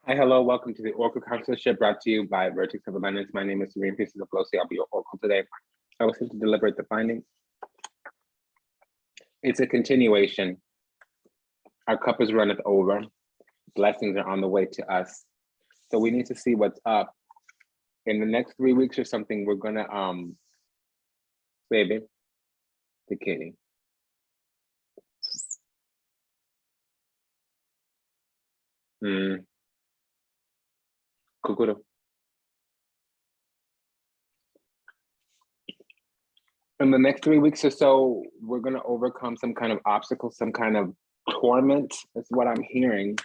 Hi, hello, welcome to the Oracle Consulship brought to you by Vertex of Abundance. My name is Serene Pieces of Losi. I'll be your Oracle today. I was here to deliberate the findings. It's a continuation. Our cup is runneth over. Blessings are on the way to us. So we need to see what's up. In the next 3 weeks or something, we're gonna, baby, the kitty. Kukuru. In the next 3 weeks or so, we're gonna overcome some kind of obstacle, some kind of torment, is what I'm hearing.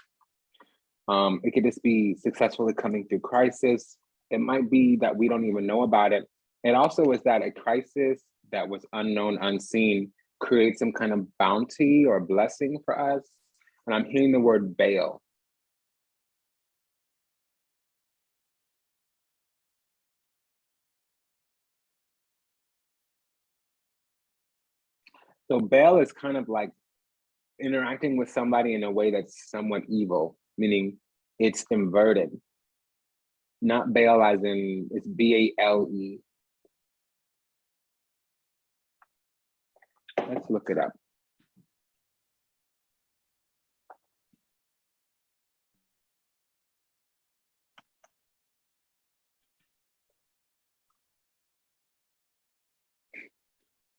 It could just be successfully coming through crisis. It might be that we don't even know about it. It also is that a crisis that was unknown, unseen, creates some kind of bounty or blessing for us. And I'm hearing the word bail. So bail is kind of like interacting with somebody in a way that's somewhat evil, meaning it's inverted. Not bail as in, it's B-A-L-E. Let's look it up.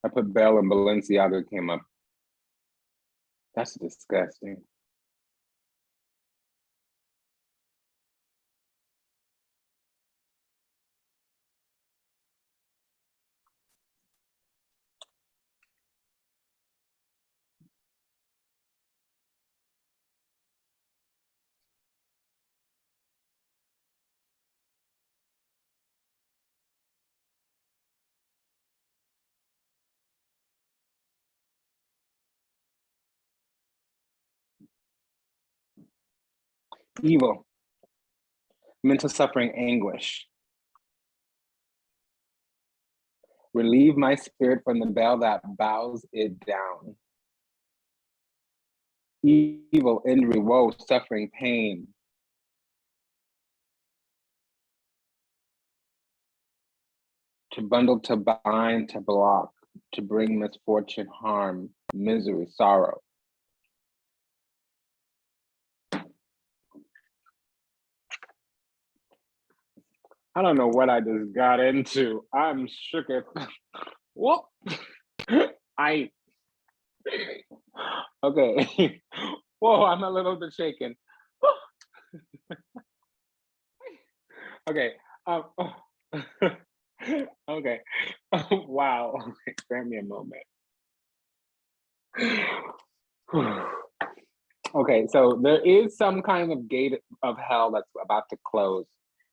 I put bail and Balenciaga came up. That's disgusting. Evil, mental suffering, anguish. Relieve my spirit from the bell that bows it down. Evil, injury, woe, suffering, pain. To bundle, to bind, to block, to bring misfortune, harm, misery, sorrow. I don't know what I just got into. I'm shook it. Whoop. Okay. Whoa, I'm a little bit shaken. Okay. Okay. Wow. Okay, grab me a moment. Okay, so there is some kind of gate of hell that's about to close.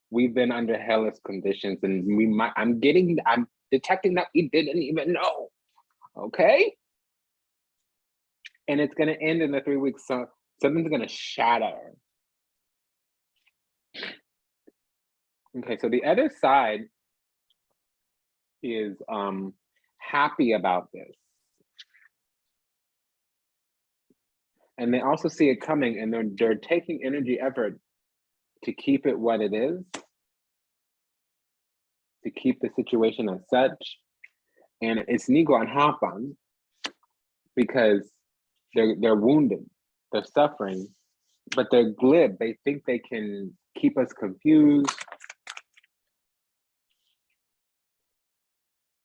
We've been under hellish conditions, and I'm detecting that we didn't even know. Okay, and it's gonna end in the 3 weeks. So something's gonna shatter. Okay, so the other side is happy about this. And they also see it coming, and they're taking energy effort to keep it what it is, to keep the situation as such. And it's Nigo and Hafan because they're wounded, they're suffering, but they're glib. They think they can keep us confused.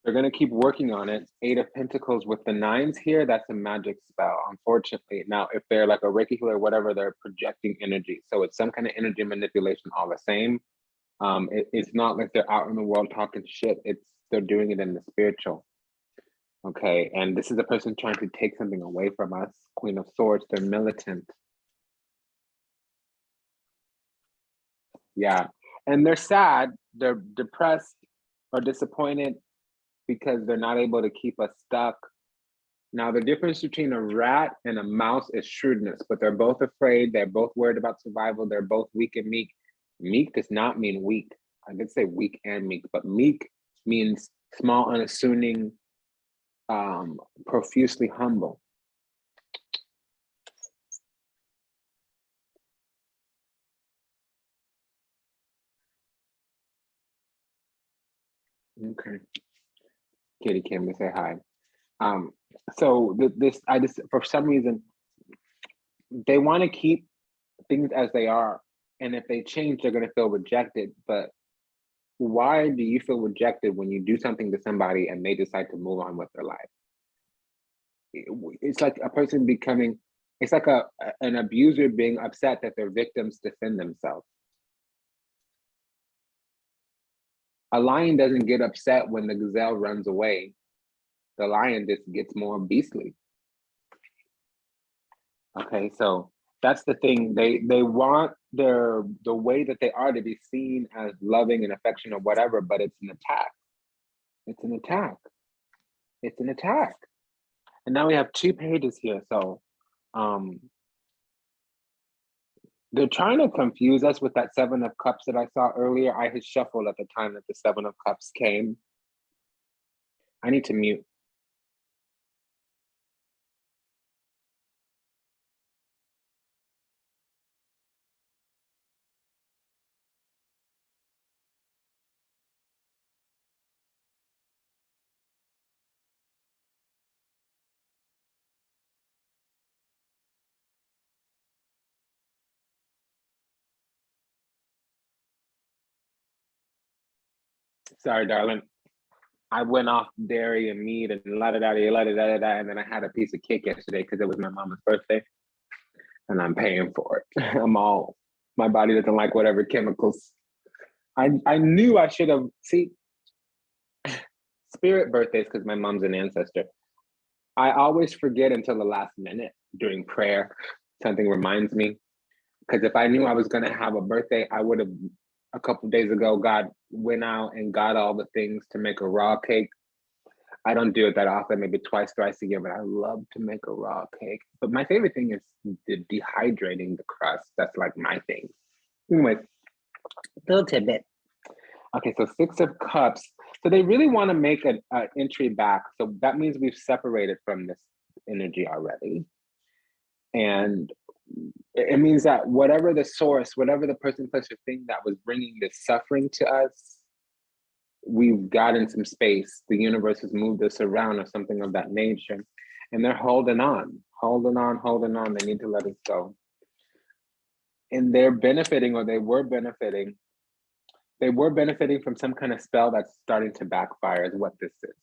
They're going to keep working on it. 8 of Pentacles with the 9s here, that's a magic spell, unfortunately. Now, if they're like a Reiki healer or whatever, they're projecting energy. So it's some kind of energy manipulation all the same. It's not like they're out in the world talking shit. They're doing it in the spiritual. Okay, and this is a person trying to take something away from us. Queen of Swords, they're militant. Yeah, and they're sad, they're depressed or disappointed because they're not able to keep us stuck. Now, the difference between a rat and a mouse is shrewdness, but they're both afraid. They're both worried about survival. They're both weak and meek. Meek does not mean weak. I did say weak and meek, but meek means small, unassuming, profusely humble. Okay. Kitty came to say hi. So I just, for some reason, they want to keep things as they are. And if they change, they're going to feel rejected. But why do you feel rejected when you do something to somebody and they decide to move on with their life? It's like a person becoming, it's like an abuser being upset that their victims defend themselves. A lion doesn't get upset when the gazelle runs away. The lion just gets more beastly. Okay, so that's the thing. They want the way that they are to be seen as loving and affectionate or whatever, but it's an attack. It's an attack. It's an attack. And now we have 2 pages here. So they're trying to confuse us with that 7 of Cups that I saw earlier. I had shuffled at the time that the 7 of Cups came. I need to mute. Sorry, darling. I went off dairy and meat and la-da-da-da-da-da-da, and then I had a piece of cake yesterday because it was my mama's birthday, and I'm paying for it. My body doesn't like whatever chemicals. I knew I should have, spirit birthdays, because my mom's an ancestor. I always forget until the last minute during prayer. Something reminds me, because if I knew I was going to have a birthday, I would have, a couple of days ago, God went out and got all the things to make a raw cake. I don't do it that often, maybe twice, thrice a year, but I love to make a raw cake. But my favorite thing is dehydrating the crust. That's like my thing. Anyway, little tidbit. Okay, so 6 of Cups. So they really want to make an entry back. So that means we've separated from this energy already. And it means that whatever the source, whatever the person, place, or thing that was bringing this suffering to us, we've gotten some space. The universe has moved us around or something of that nature. And they're holding on. They need to let us go. And they're benefiting, or they were benefiting from some kind of spell that's starting to backfire, is what this is.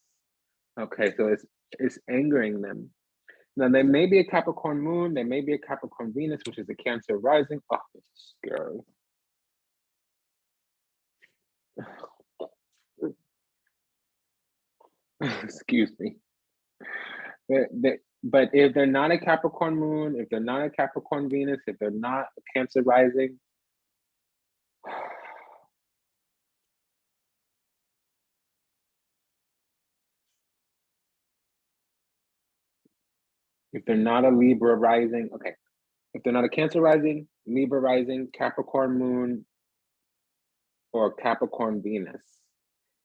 Okay, so it's angering them. Now, they may be a Capricorn moon, they may be a Capricorn Venus, which is a Cancer rising. Oh, it's scary. Excuse me. But if they're not a Capricorn moon, if they're not a Capricorn Venus, if they're not a Cancer rising, if they're not a Libra rising, okay. If they're not a Cancer rising, Libra rising, Capricorn moon, or Capricorn Venus.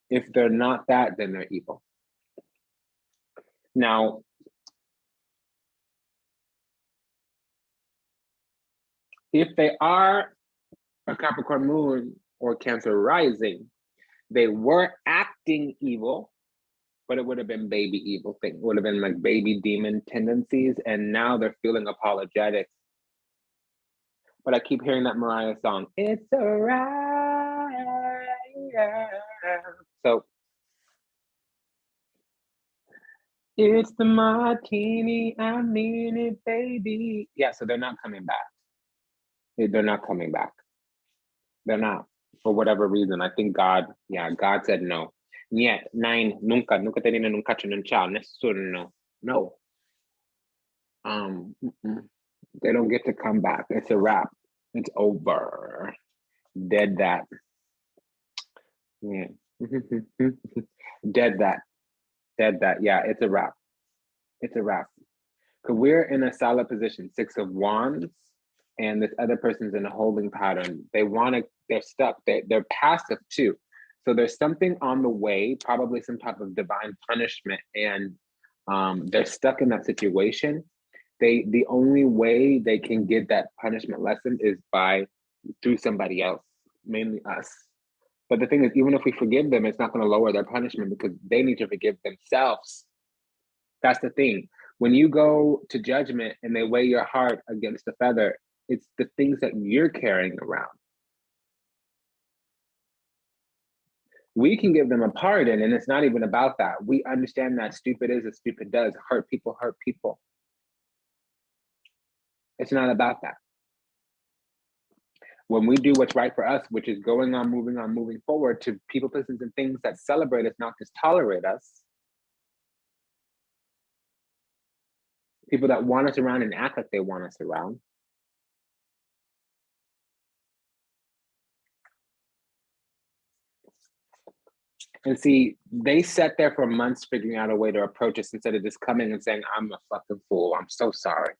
If they're not that, then they're evil. Now, if they are a Capricorn moon or Cancer rising, they were acting evil, but it would have been baby evil thing. It would have been like baby demon tendencies, and now they're feeling apologetic. But I keep hearing that Mariah song, "It's alright." So it's the martini, I mean it, baby. Yeah, so they're not coming back. They're not coming back. They're not, for whatever reason. I think God said no. Yeah, 9, nunca tenía un cacho en chao, nessuno. No. They don't get to come back. It's a wrap. It's over. Dead that. Yeah. Dead that. Yeah, it's a wrap. It's a wrap. Because we're in a solid position, 6 of Wands, and this other person's in a holding pattern. They're stuck. They're passive too. So there's something on the way, probably some type of divine punishment, and they're stuck in that situation. The only way they can get that punishment lesson is through somebody else, mainly us. But the thing is, even if we forgive them, it's not going to lower their punishment because they need to forgive themselves. That's the thing. When you go to judgment and they weigh your heart against the feather, it's the things that you're carrying around. We can give them a pardon, and it's not even about that. We understand that stupid is as stupid does. Hurt people hurt people. It's not about that. When we do what's right for us, which is going on, moving forward to people, places, and things that celebrate us, not just tolerate us, people that want us around and act like they want us around, and see, they sat there for months figuring out a way to approach us instead of just coming and saying, I'm a fucking fool. I'm so sorry.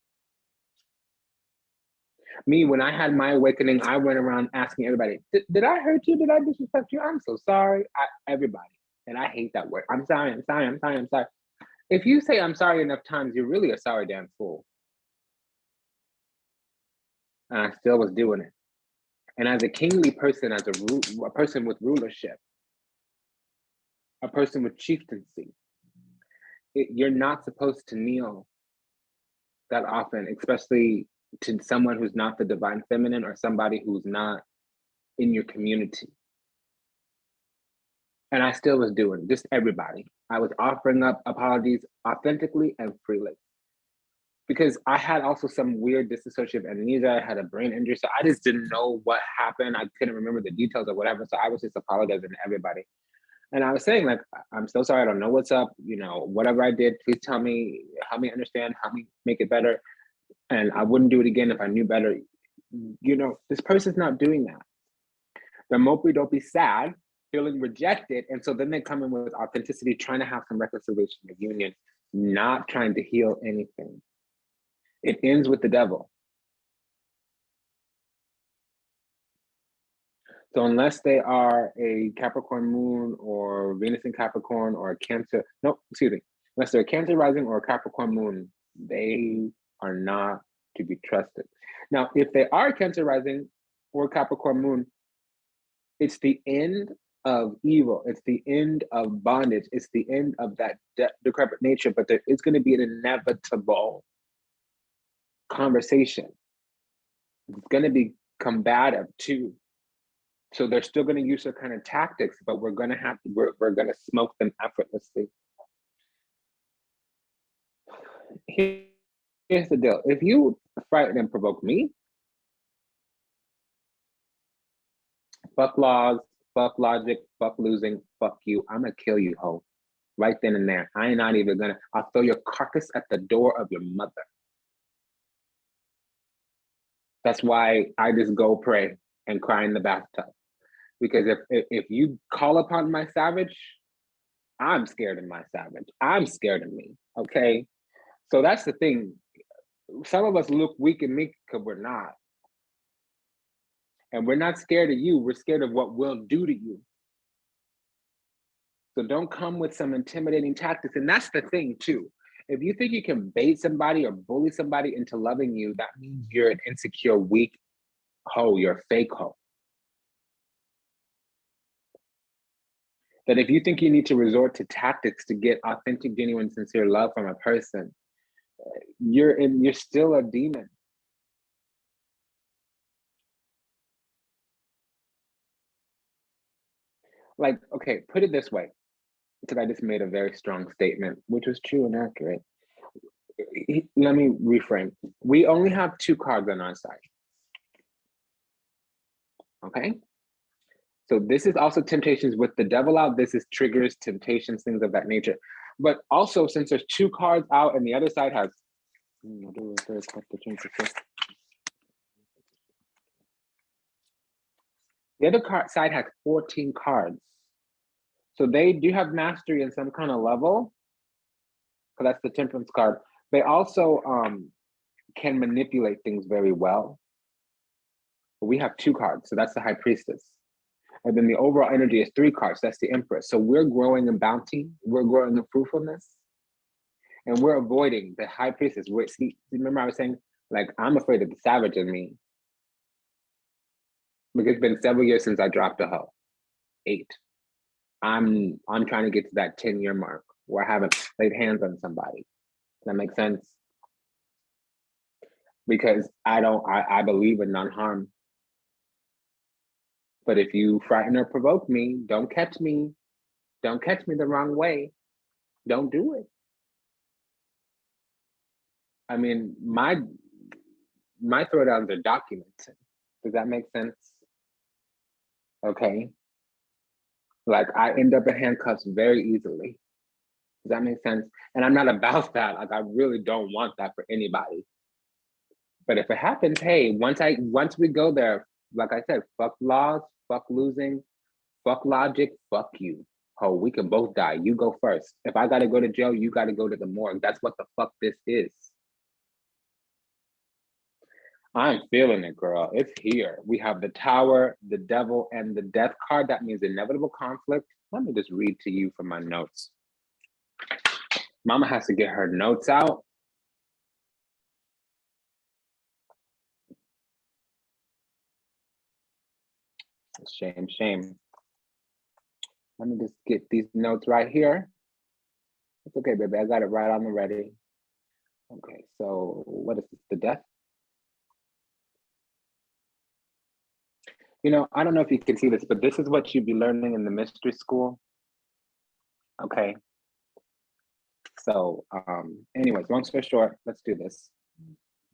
Me, when I had my awakening, I went around asking everybody, did I hurt you? Did I disrespect you? I'm so sorry. Everybody. And I hate that word. I'm sorry. If you say I'm sorry enough times, you're really a sorry damn fool. And I still was doing it. And as a kingly person, as a person with rulership, a person with chieftaincy, you're not supposed to kneel that often, especially to someone who's not the divine feminine or somebody who's not in your community. And I still was doing, just everybody. I was offering up apologies authentically and freely. Because I had also some weird dissociative amnesia. I had a brain injury. So I just didn't know what happened. I couldn't remember the details or whatever. So I was just apologizing to everybody. And I was saying, like, I'm so sorry. I don't know what's up. You know, whatever I did, please tell me, help me understand, help me make it better. And I wouldn't do it again if I knew better. You know, this person's not doing that. They're mopey dopey sad, feeling rejected. And so then they come in with authenticity, trying to have some reconciliation, reunion, not trying to heal anything. It ends with the devil. So unless they are a Capricorn moon or Venus in Capricorn or a Cancer, no, excuse me, unless they're a Cancer rising or a Capricorn moon, they are not to be trusted. Now, if they are Cancer rising or Capricorn moon, it's the end of evil. It's the end of bondage. It's the end of that decrepit nature, but there is going to be an inevitable conversation. It's going to be combative too. So they're still going to use their kind of tactics, but we're going to smoke them effortlessly. Here's the deal. If you frighten and provoke me, fuck laws, fuck logic, fuck losing, fuck you. I'm going to kill you, ho. Right then and there. I ain't not even going to, I'll throw your carcass at the door of your mother. That's why I just go pray and cry in the bathtub. Because if you call upon my savage, I'm scared of my savage. I'm scared of me, okay? So that's the thing. Some of us look weak and meek because we're not. And we're not scared of you. We're scared of what we'll do to you. So don't come with some intimidating tactics. And that's the thing too. If you think you can bait somebody or bully somebody into loving you, that means you're an insecure, weak hoe. You're a fake hoe. That if you think you need to resort to tactics to get authentic, genuine, sincere love from a person, you're still a demon. Like, okay, put it this way, because I just made a very strong statement, which was true and accurate. Let me reframe. We only have 2 cards on our side. Okay? So this is also temptations with the devil out. This is triggers, temptations, things of that nature. But also, since there's 2 cards out and the other side has the other side has 14 cards. So they do have mastery in some kind of level, because that's the Temperance card. They also can manipulate things very well. But we have 2 cards, so that's the High Priestess. And then the overall energy is 3 cards, that's the Empress. So we're growing in bounty, we're growing in fruitfulness, and we're avoiding the High Priestess. See, remember I was saying, like, I'm afraid of the savage in me, because it's been several years since I dropped a hoe. 8. I'm trying to get to that 10-year mark where I haven't laid hands on somebody. Does that make sense? Because I believe in non-harm. But if you frighten or provoke me, don't catch me. Don't catch me the wrong way. Don't do it. I mean, my throwdowns are documented. Does that make sense? Okay. Like, I end up in handcuffs very easily. Does that make sense? And I'm not about that. Like, I really don't want that for anybody. But if it happens, hey, once we go there, like I said, fuck laws, fuck losing, fuck logic, fuck you. Oh, we can both die. You go first. If I gotta go to jail, you gotta go to the morgue. That's what the fuck this is. I'm feeling it, girl. It's here. We have the Tower, the Devil, and the Death card. That means inevitable conflict. Let me just read to you from my notes. Mama has to get her notes out. Shame, shame. Let me just get these notes right here. It's okay, baby. I got it right on the ready. Okay, so what is this? The Death? You know, I don't know if you can see this, but this is what you'd be learning in the mystery school. Okay. So, anyways, long story short, let's do this.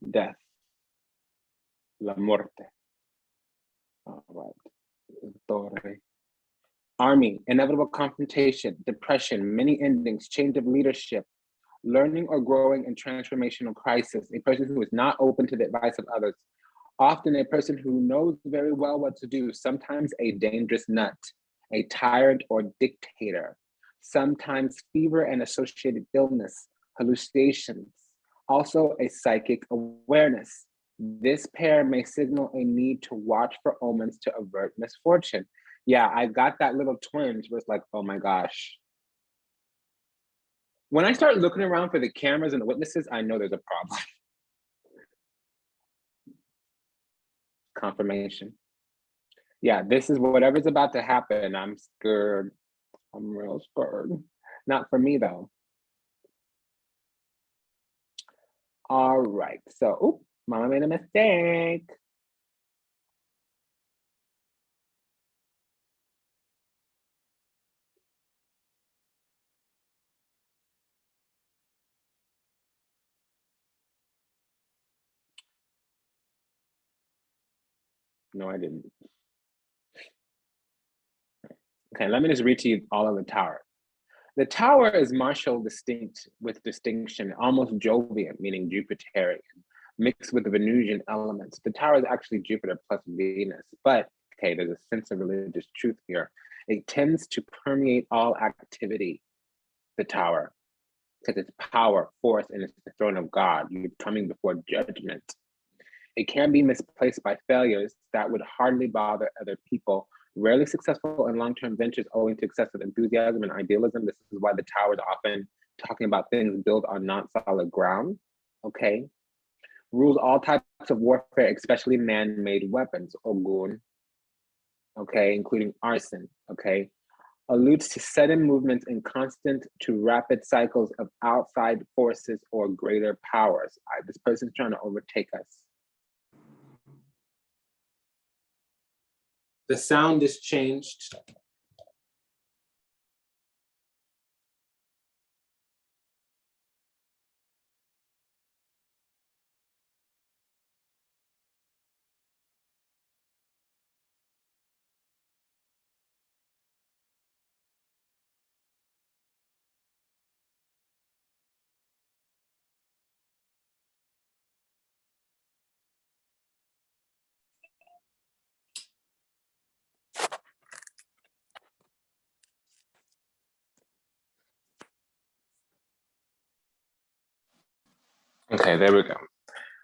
Death. La muerte. All right. Torre. Army, inevitable confrontation, depression, many endings, change of leadership, learning or growing in transformational crisis, a person who is not open to the advice of others, often a person who knows very well what to do, sometimes a dangerous nut, a tyrant or dictator, sometimes fever and associated illness, hallucinations, also a psychic awareness. This pair may signal a need to watch for omens to avert misfortune. Yeah, I got that little twinge where it's like, oh my gosh. When I start looking around for the cameras and the witnesses, I know there's a problem. Confirmation. Yeah, this is whatever's about to happen. I'm scared. I'm real scared. Not for me though. All right, so, oops, Mama made a mistake. No, I didn't. Okay, let me just read to you all of the Tower. The Tower is martial distinct with distinction, almost Jovian, meaning Jupiterian, mixed with the Venusian elements. The Tower is actually Jupiter plus Venus, but okay, there's a sense of religious truth here. It tends to permeate all activity, the Tower, because it's power, force, and it's the throne of God. You're coming before judgment. It can be misplaced by failures that would hardly bother other people. Rarely successful in long-term ventures owing to excessive enthusiasm and idealism. This is why the Tower is often talking about things built on not solid ground, okay? Rules all types of warfare, especially man-made weapons, Ogun, okay, including arson, okay? Alludes to sudden movements and constant to rapid cycles of outside forces or greater powers. This person's trying to overtake us. The sound is changed. Okay, there we go.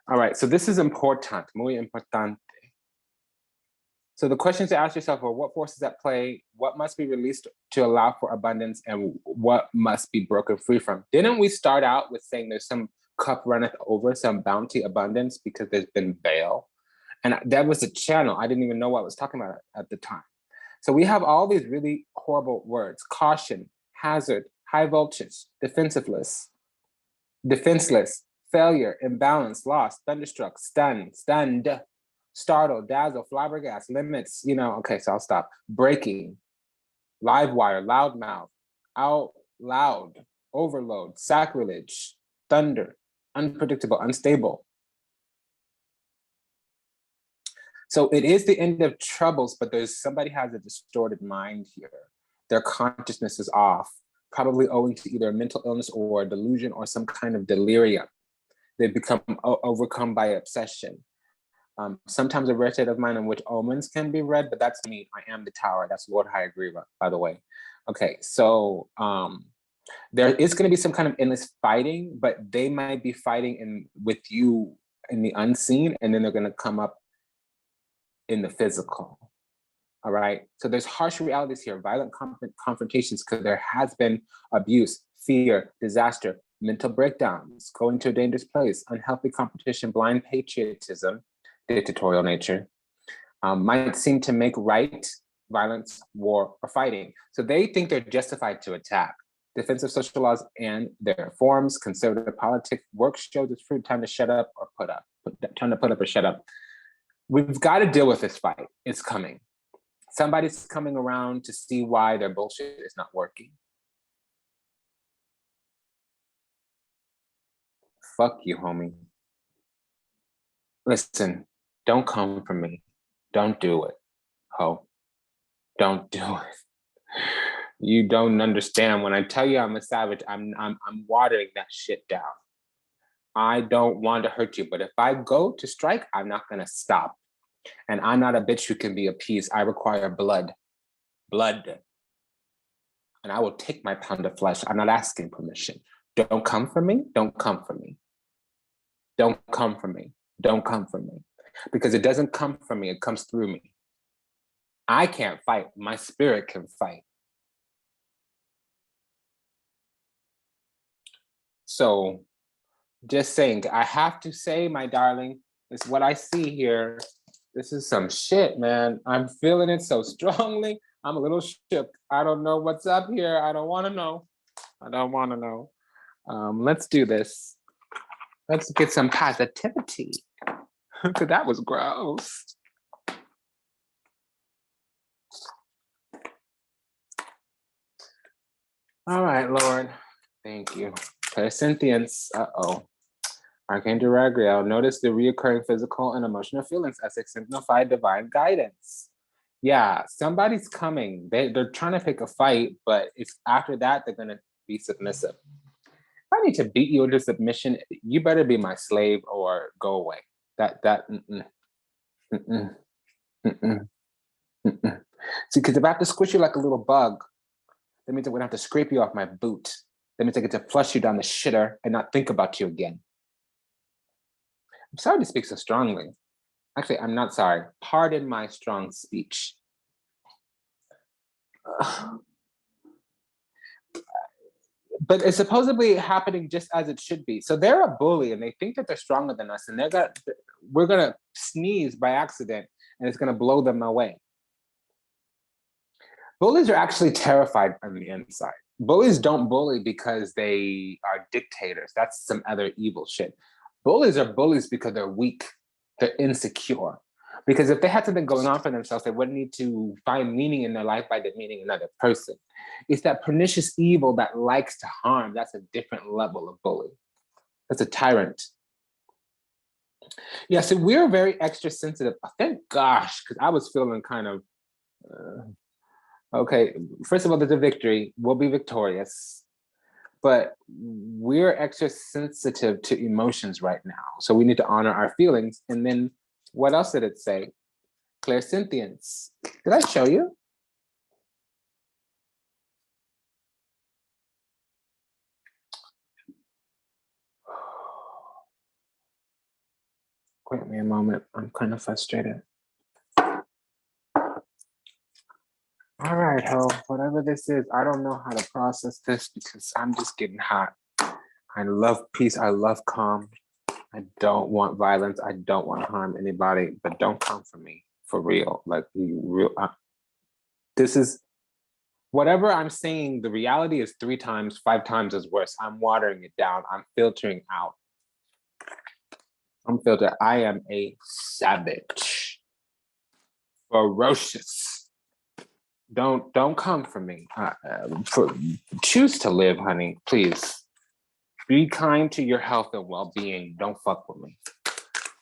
All right, so this is important, muy importante. So the questions to ask yourself are what forces at play, what must be released to allow for abundance, and what must be broken free from? Didn't we start out with saying there's some cup runneth over, some bounty abundance because there's been bail? And that was a channel. I didn't even know what I was talking about at the time. So we have all these really horrible words: caution, hazard, high voltage, defenseless, failure, imbalance, lost, thunderstruck, stunned, startled, dazzle, flabbergast, limits, okay, so I'll stop. Breaking, live wire, loudmouth, out loud, overload, sacrilege, thunder, unpredictable, unstable. So it is the end of troubles, but somebody has a distorted mind here. Their consciousness is off, probably owing to either a mental illness or a delusion or some kind of delirium. They become overcome by obsession. Sometimes a rare state of mind in which omens can be read, but that's me. I am the tower. That's Lord High Agriva, by the way. Okay, so there is going to be some kind of endless fighting, but they might be fighting with you in the unseen, and then they're going to come up in the physical. All right. So there's harsh realities here, violent confrontations, because there has been abuse, fear, disaster, mental breakdowns, going to a dangerous place, unhealthy competition, blind patriotism, dictatorial nature, might seem to make right violence, war, or fighting. So they think they're justified to attack. Defensive social laws and their forms, conservative politics, work shows its fruit, time to shut up or put up, time to put up or shut up. We've got to deal with this fight. It's coming. Somebody's coming around to see why their bullshit is not working. Fuck you, homie. Listen, don't come for me. Don't do it, ho. Don't do it. You don't understand. When I tell you I'm a savage, I'm watering that shit down. I don't want to hurt you, but if I go to strike, I'm not going to stop. And I'm not a bitch who can be appeased. I require blood. Blood. And I will take my pound of flesh. I'm not asking permission. Don't come for me. Don't come for me. Don't come for me. Don't come for me. Because it doesn't come from me. It comes through me. I can't fight. My spirit can fight. So just saying, I have to say, my darling, it's what I see here. This is some shit, man. I'm feeling it so strongly. I'm a little shook. I don't know what's up here. I don't want to know. I don't want to know. Let's do this. Let's get some positivity. Because that was gross. All right, Lord. Thank you. Clairsentience. Uh-oh. Archangel Raguel, notice the reoccurring physical and emotional feelings as they signify divine guidance. Yeah, somebody's coming. They're trying to pick a fight, but it's after that they're going to be submissive. If I need to beat you into submission, you better be my slave or go away. See, because if I have to squish you like a little bug, that means I'm going to have to scrape you off my boot. That means I get to flush you down the shitter and not think about you again. I'm sorry to speak so strongly. Actually, I'm not sorry. Pardon my strong speech. But it's supposedly happening just as it should be. So they're a bully and they think that they're stronger than us, and we're gonna sneeze by accident and it's gonna blow them away. Bullies are actually terrified on the inside. Bullies don't bully because they are dictators. That's some other evil shit. Bullies are bullies because they're weak. They're insecure. Because if they had something going on for themselves, they wouldn't need to find meaning in their life by demeaning another person. It's that pernicious evil that likes to harm. That's a different level of bully. That's a tyrant. Yeah, so we're very extra sensitive. Thank gosh, because I was feeling kind of, okay, first of all, there's a victory. We'll be victorious. But we're extra sensitive to emotions right now. So we need to honor our feelings. And then what else did it say? Clairsentience. Did I show you? Wait me a moment. I'm kind of frustrated. All right, ho, whatever this is, I don't know how to process this because I'm just getting hot. I love peace. I love calm. I don't want violence. I don't want to harm anybody, but don't come for me for real. Like you real. This is whatever I'm saying, the reality is 3 times, 5 times as worse. I'm watering it down. I'm filtering out. I am a savage. Ferocious. Don't come for me. Choose to live, honey, please. Be kind to your health and well-being. Don't fuck with me.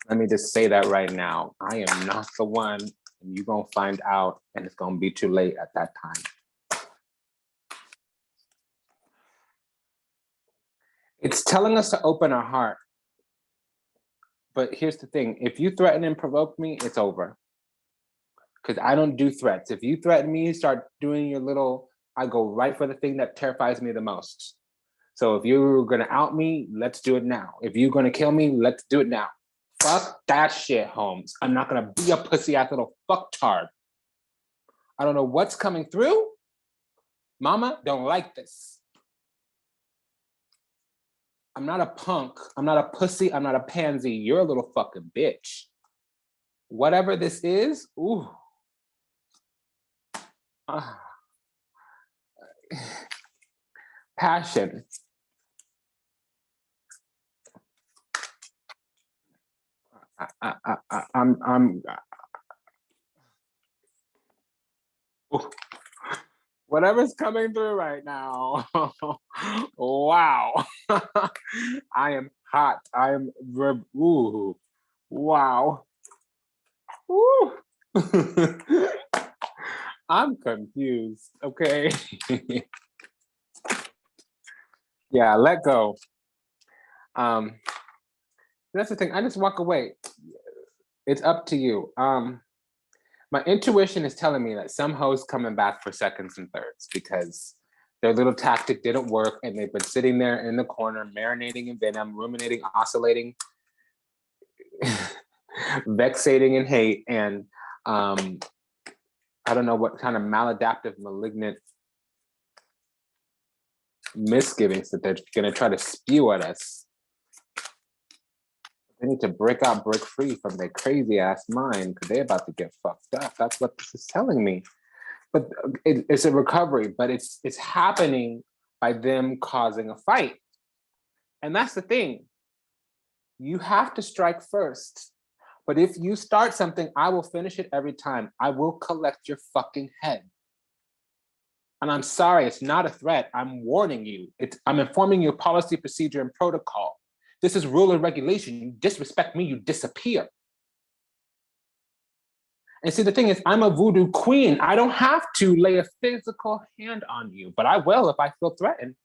Let me just say that right now. I am not the one, and you're gonna find out, and it's gonna be too late at that time. It's telling us to open our heart. But here's the thing, if you threaten and provoke me, it's over. Because I don't do threats. If you threaten me, start doing your little, I go right for the thing that terrifies me the most. So if you're gonna out me, let's do it now. If you're gonna kill me, let's do it now. Fuck that shit, Holmes. I'm not gonna be a pussy-ass little fucktard. I don't know what's coming through. Mama, don't like this. I'm not a punk. I'm not a pussy. I'm not a pansy. You're a little fucking bitch. Whatever this is, ooh. Passion. I'm whatever's coming through right now. Wow. I am hot. I am, ooh, wow. Ooh. I'm confused, okay? Yeah, let go. That's the thing, I just walk away. It's up to you. My intuition is telling me that some hoes coming back for seconds and thirds because their little tactic didn't work and they've been sitting there in the corner, marinating in venom, ruminating, oscillating, vexating in hate, and I don't know what kind of maladaptive, malignant misgivings that they're gonna try to spew at us. They need to break free from their crazy ass mind because they're about to get fucked up. That's what this is telling me. But it's a recovery, but it's happening by them causing a fight. And that's the thing. You have to strike first. But if you start something, I will finish it every time. I will collect your fucking head. And I'm sorry, it's not a threat. I'm warning you. I'm informing you of policy, procedure, and protocol. This is rule and regulation. You disrespect me, you disappear. And see, the thing is, I'm a voodoo queen. I don't have to lay a physical hand on you, but I will if I feel threatened.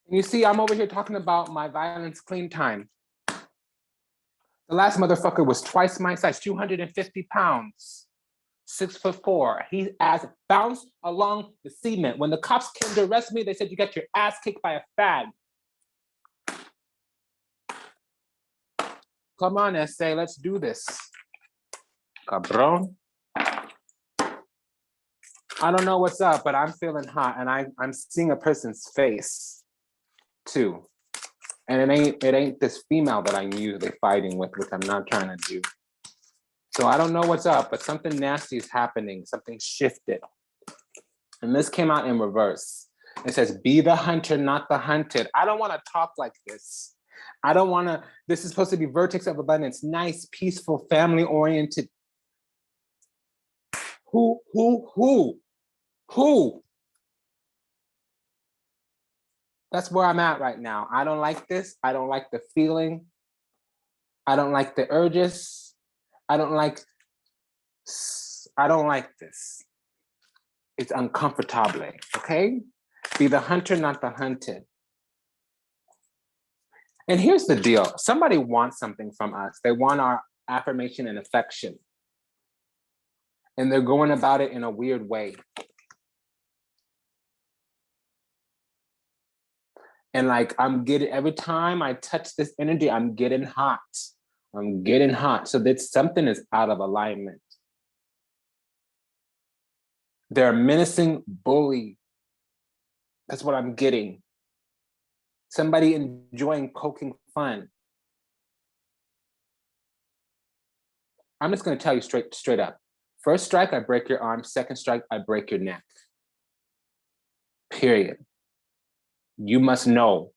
And you see, I'm over here talking about my violence clean time. The last motherfucker was twice my size, 250 pounds, 6'4". He ass bounced along the cement. When the cops came to arrest me, they said, you got your ass kicked by a fag. Come on, SA, let's do this. Cabron. I don't know what's up, but I'm feeling hot and I'm seeing a person's face too. And it ain't this female that I'm usually fighting with, which I'm not trying to do. So I don't know what's up, but something nasty is happening. Something shifted. And this came out in reverse. It says, be the hunter, not the hunted. I don't want to talk like this. I don't want to, this is supposed to be vertex of abundance, nice, peaceful, family-oriented. Who? That's where I'm at right now. I don't like this. I don't like the feeling. I don't like the urges. I don't like this. It's uncomfortable, okay? Be the hunter, not the hunted. And here's the deal. Somebody wants something from us. They want our affirmation and affection. And they're going about it in a weird way. And like, I'm getting, every time I touch this energy, I'm getting hot. So that something is out of alignment. They're a menacing bully. That's what I'm getting. Somebody enjoying poking fun. I'm just gonna tell you straight up. First strike, I break your arm. Second strike, I break your neck. Period. You must know.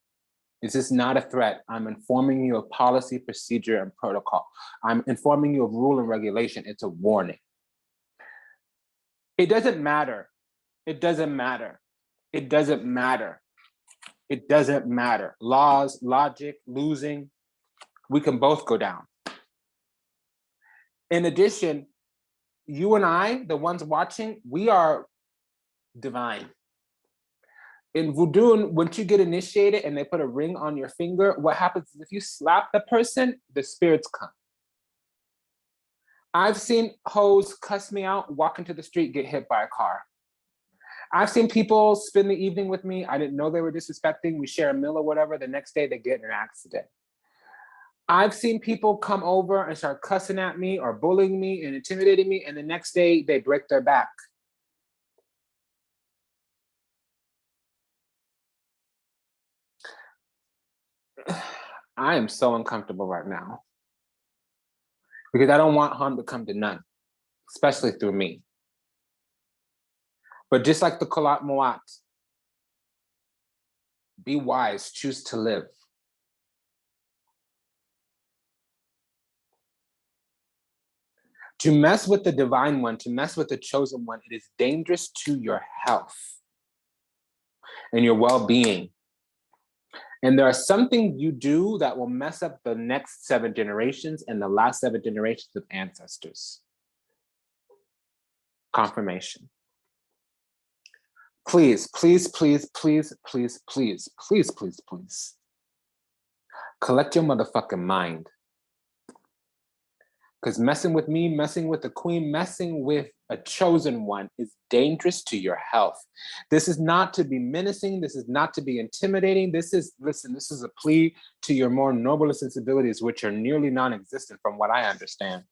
This is not a threat. I'm informing you of policy, procedure, and protocol. I'm informing you of rule and regulation. It's a warning. It doesn't matter. It doesn't matter. It doesn't matter. It doesn't matter. Laws, logic, losing, we can both go down. In addition, you and I, the ones watching, we are divine. In voodoo, once you get initiated and they put a ring on your finger, what happens is if you slap the person, the spirits come. I've seen hoes cuss me out, walk into the street, get hit by a car. I've seen people spend the evening with me. I didn't know they were disrespecting. We share a meal or whatever. The next day they get in an accident. I've seen people come over and start cussing at me or bullying me and intimidating me. And the next day they break their back. I am so uncomfortable right now because I don't want harm to come to none, especially through me. But just like the Kalat Moat, be wise, choose to live. To mess with the divine one, to mess with the chosen one, it is dangerous to your health and your well-being. And there are some things you do that will mess up the next 7 generations and the last 7 generations of ancestors. Confirmation. Please, please, please, please, please, please, please, please, please. Collect your motherfucking mind. Because messing with me, messing with the queen, messing with a chosen one is dangerous to your health. This is not to be menacing. This is not to be intimidating. This is, listen, this is a plea to your more noble sensibilities, which are nearly non-existent from what I understand.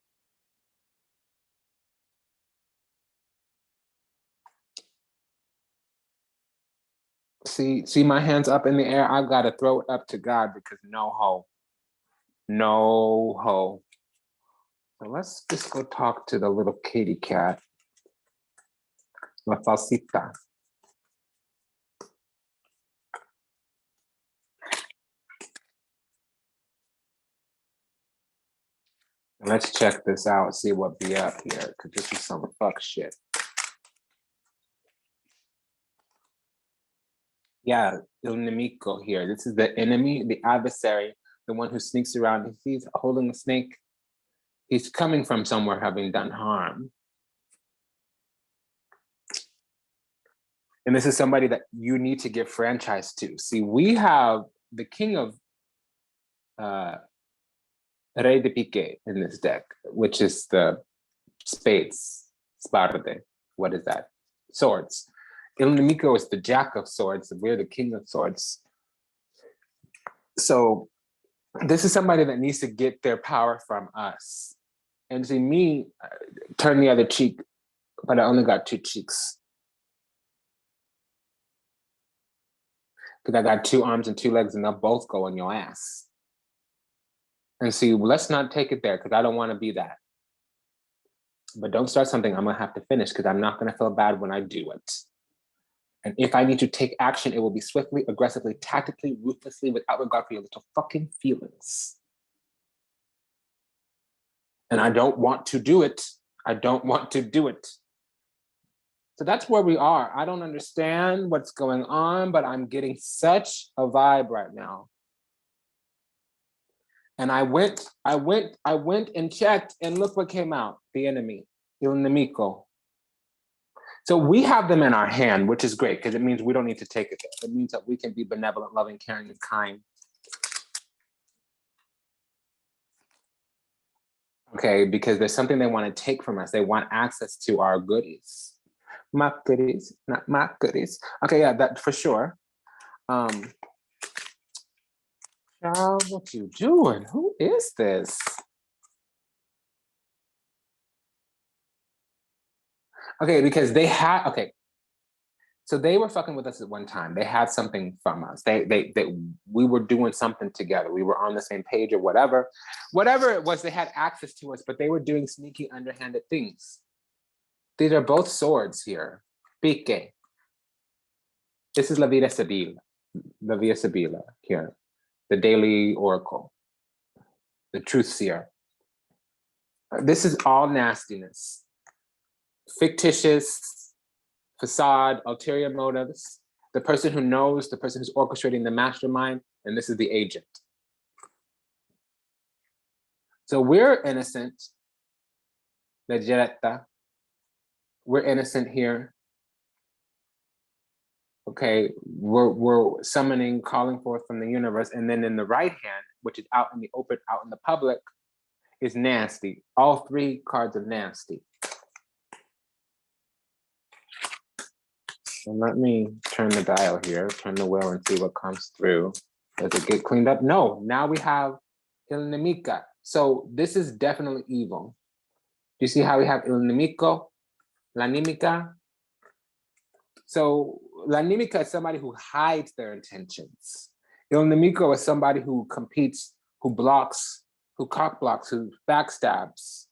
See my hands up in the air? I've got to throw it up to God because no ho. No ho. So let's just go talk to the little kitty cat. La Falsita. Let's check this out, see what be up here, because this is some fuck shit. Yeah, Il Nemico here. This is the enemy, the adversary, the one who sneaks around. He's holding a snake. He's coming from somewhere having done harm. And this is somebody that you need to give franchise to. See, we have the king of Rey de Pique in this deck, which is the spades, sparde. What is that? Swords. Il Nemico is the jack of swords. We're the king of swords. So this is somebody that needs to get their power from us. And see me turn the other cheek, but I only got 2 cheeks. Because I got 2 arms and 2 legs and they'll both go on your ass. And see, let's not take it there because I don't want to be that. But don't start something I'm going to have to finish because I'm not going to feel bad when I do it. And if I need to take action, it will be swiftly, aggressively, tactically, ruthlessly, without regard for your little fucking feelings. And I don't want to do it. I don't want to do it. So that's where we are. I don't understand what's going on, but I'm getting such a vibe right now. And I went and checked, and look what came out. The enemy, Il Nemico. So we have them in our hand, which is great, because it means we don't need to take it there. It means that we can be benevolent, loving, caring, and kind. Okay, because there's something they want to take from us. They want access to our goodies. My goodies, not my goodies. Okay, yeah, that for sure. Child, what you doing? Who is this? Okay, because they had, okay. So they were fucking with us at one time. They had something from us. We were doing something together. We were on the same page or whatever. Whatever it was, they had access to us, but they were doing sneaky, underhanded things. These are both swords here. Pique. This is La Vida Sabila. La Vida Sabila here. The daily oracle. The truth seer. This is all nastiness. Fictitious, facade, ulterior motives. The person who knows, the person who's orchestrating the mastermind, and this is the agent. So we're innocent. Legeretta. We're innocent here. Okay, we're summoning, calling forth from the universe, and then in the right hand, which is out in the open, out in the public, is nasty. All three cards are nasty. So let me turn the dial here, turn the wheel and see what comes through. Does it get cleaned up? No, now we have Il Nemica. So this is definitely evil. Do you see how we have Il Nemico, La Nemica? So La Nemica is somebody who hides their intentions. Il Nemico is somebody who competes, who blocks, who cock blocks, who backstabs.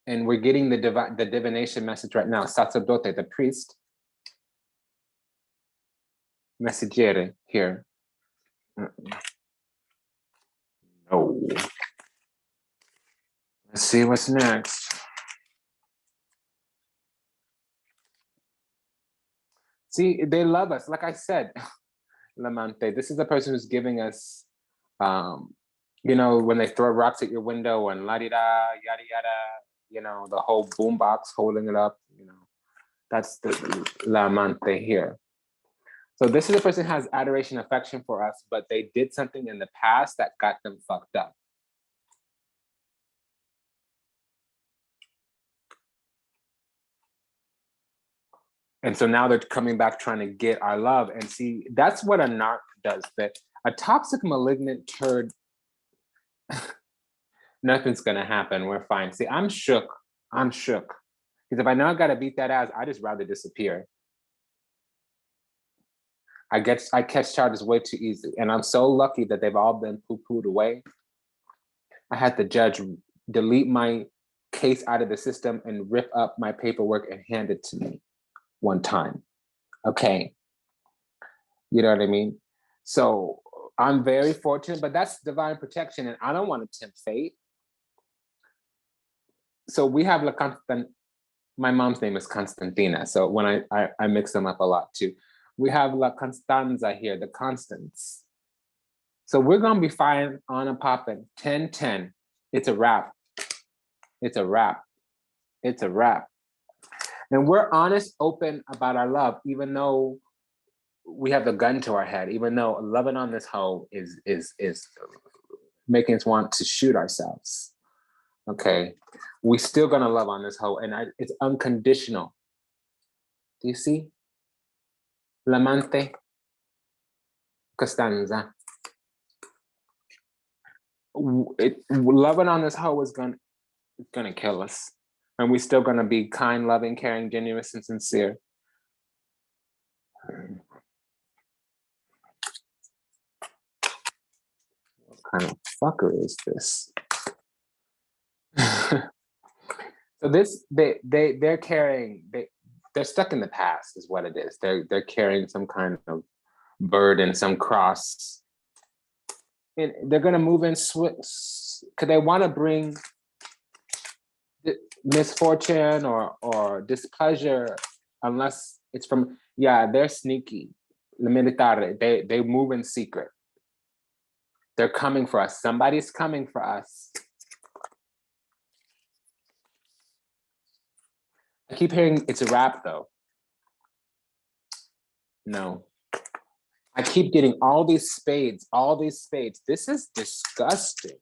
And we're getting the divination message right now. Sacerdote, the priest. Messaggere here. No. Let's see what's next. See, they love us. Like I said, Lamante, this is the person who's giving us, you know, when they throw rocks at your window and la-di-da, yada, yada, you know, the whole boombox holding it up, you know, that's the Lamante here. So this is a person who has adoration, affection for us, but they did something in the past that got them fucked up. And so now they're coming back trying to get our love. And see, that's what a narc does. That a toxic, malignant turd, nothing's gonna happen. We're fine. See, I'm shook. I'm shook. Because if I know I gotta beat that ass, I just rather disappear. I catch charges way too easy. And I'm so lucky that they've all been poo-pooed away. I had the judge delete my case out of the system and rip up my paperwork and hand it to me one time. Okay. You know what I mean? So I'm very fortunate, but that's divine protection, and I don't want to tempt fate. So we have my mom's name is Constantina. So when I mix them up a lot too. We have La Constanza here, the Constance. So we're gonna be fine on and popping. 10-10. It's a wrap. It's a wrap. It's a wrap. And we're honest, open about our love, even though we have the gun to our head, even though loving on this hoe is making us want to shoot ourselves. Okay, we still gonna love on this hoe, and it's unconditional. Do you see? L'amante Costanza. Loving on this hoe is gonna kill us, and we still gonna be kind, loving, caring, generous, and sincere. What kind of fucker is this? So this they're carrying they're stuck in the past is what it is. They're carrying some kind of burden, some cross, and they're gonna move in because they want to bring misfortune or displeasure, unless it's from they're sneaky. The militare, they move in secret. They're coming for us. Somebody's coming for us. I keep hearing it's a wrap though. No. I keep getting all these spades. This is disgusting.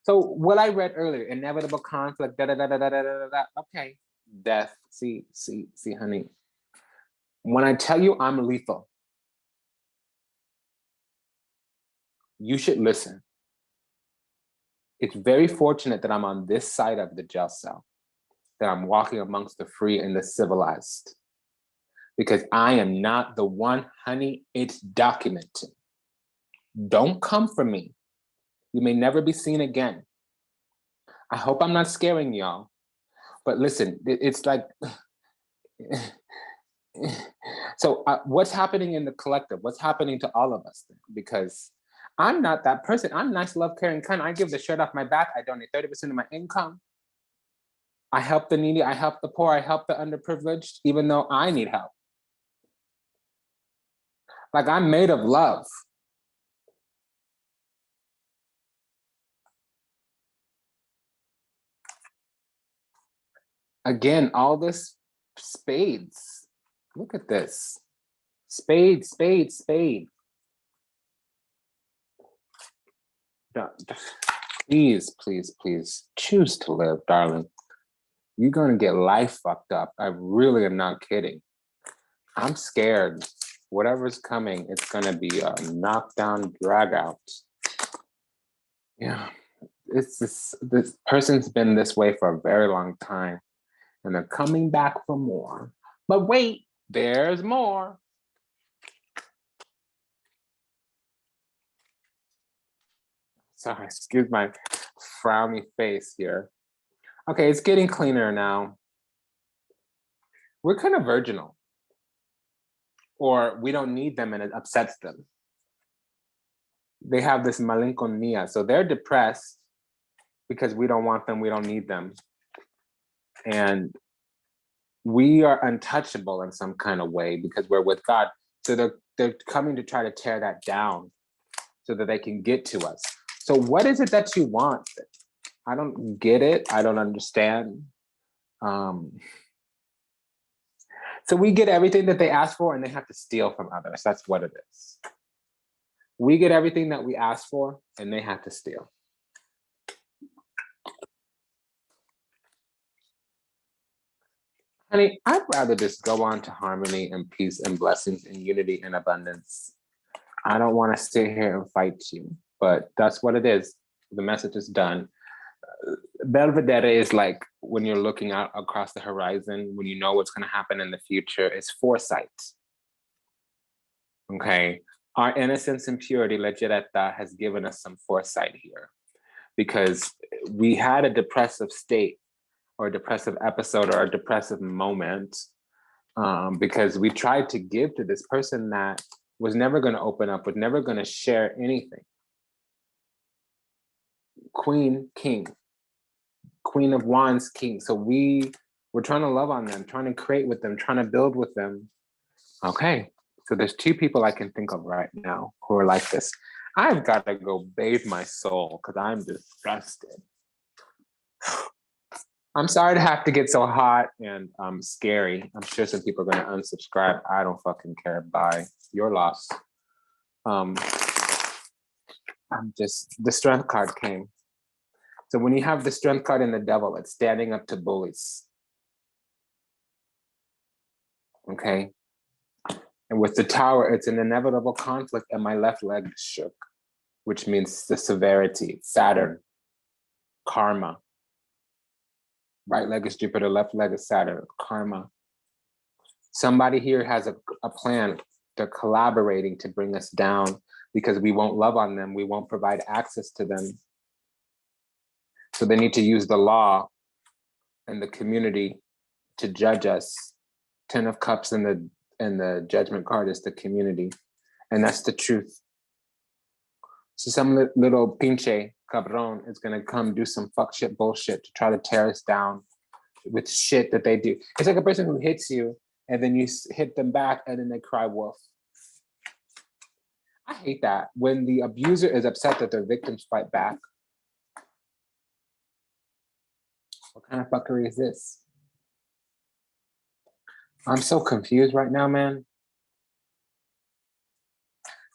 So what I read earlier, inevitable conflict, okay. Death, see, honey. When I tell you I'm lethal, you should listen. It's very fortunate that I'm on this side of the jail cell, that I'm walking amongst the free and the civilized, because I am not the one, honey. It's documented. Don't come for me. You may never be seen again. I hope I'm not scaring y'all, but listen, it's like, so what's happening in the collective? What's happening to all of us then? Because I'm not that person. I'm nice, love, caring, kind. I give the shirt off my back. I donate 30% of my income. I help the needy. I help the poor. I help the underprivileged, even though I need help. Like, I'm made of love. Again, all this spades. Look at this. Spade, spade, spade. Please, please, please choose to live, darling. You're going to get life fucked up. I really am not kidding. I'm scared. Whatever's coming, it's going to be a knockdown, drag out. Yeah. It's this person's been this way for a very long time, and they're coming back for more. But wait, there's more. Sorry, excuse my frowny face here. Okay, it's getting cleaner now. We're kind of virginal, or we don't need them and it upsets them. They have this malinconia, so they're depressed because we don't want them, we don't need them. And we are untouchable in some kind of way because we're with God. So they're coming to try to tear that down so that they can get to us. So what is it that you want? I don't get it. I don't understand. So we get everything that they ask for and they have to steal from others. That's what it is. We get everything that we ask for and they have to steal. Honey, I'd rather just go on to harmony and peace and blessings and unity and abundance. I don't want to sit here and fight you, but that's what it is. The message is done. Belvedere is like when you're looking out across the horizon, when you know what's going to happen in the future, it's foresight. Okay. Our innocence and purity, Legeretta, has given us some foresight here because we had a depressive state or a depressive episode or a depressive moment because we tried to give to this person that was never going to open up, was never going to share anything. Queen, king, Queen of Wands, king. So we were trying to love on them, trying to create with them, trying to build with them. Okay, so there's two people I can think of right now who are like this. I've got to go bathe my soul because I'm disgusted. I'm sorry to have to get so hot and scary. I'm sure some people are going to unsubscribe. I don't fucking care. Bye. Your loss. I'm just, the strength card came. So when you have the strength card in the devil, it's standing up to bullies. Okay. And with the tower, it's an inevitable conflict and my left leg shook, which means the severity, Saturn, karma. Right leg is Jupiter, left leg is Saturn, karma. Somebody here has a plan. They're collaborating to bring us down because we won't love on them. We won't provide access to them. So they need to use the law and the community to judge us. 10 of Cups and the Judgment card is the community. And that's the truth. So some little pinche cabron is going to come do some fuck shit bullshit to try to tear us down with shit that they do. It's like a person who hits you and then you hit them back and then they cry wolf. I hate that. When the abuser is upset that their victims fight back. What kind of fuckery is this? I'm so confused right now, man.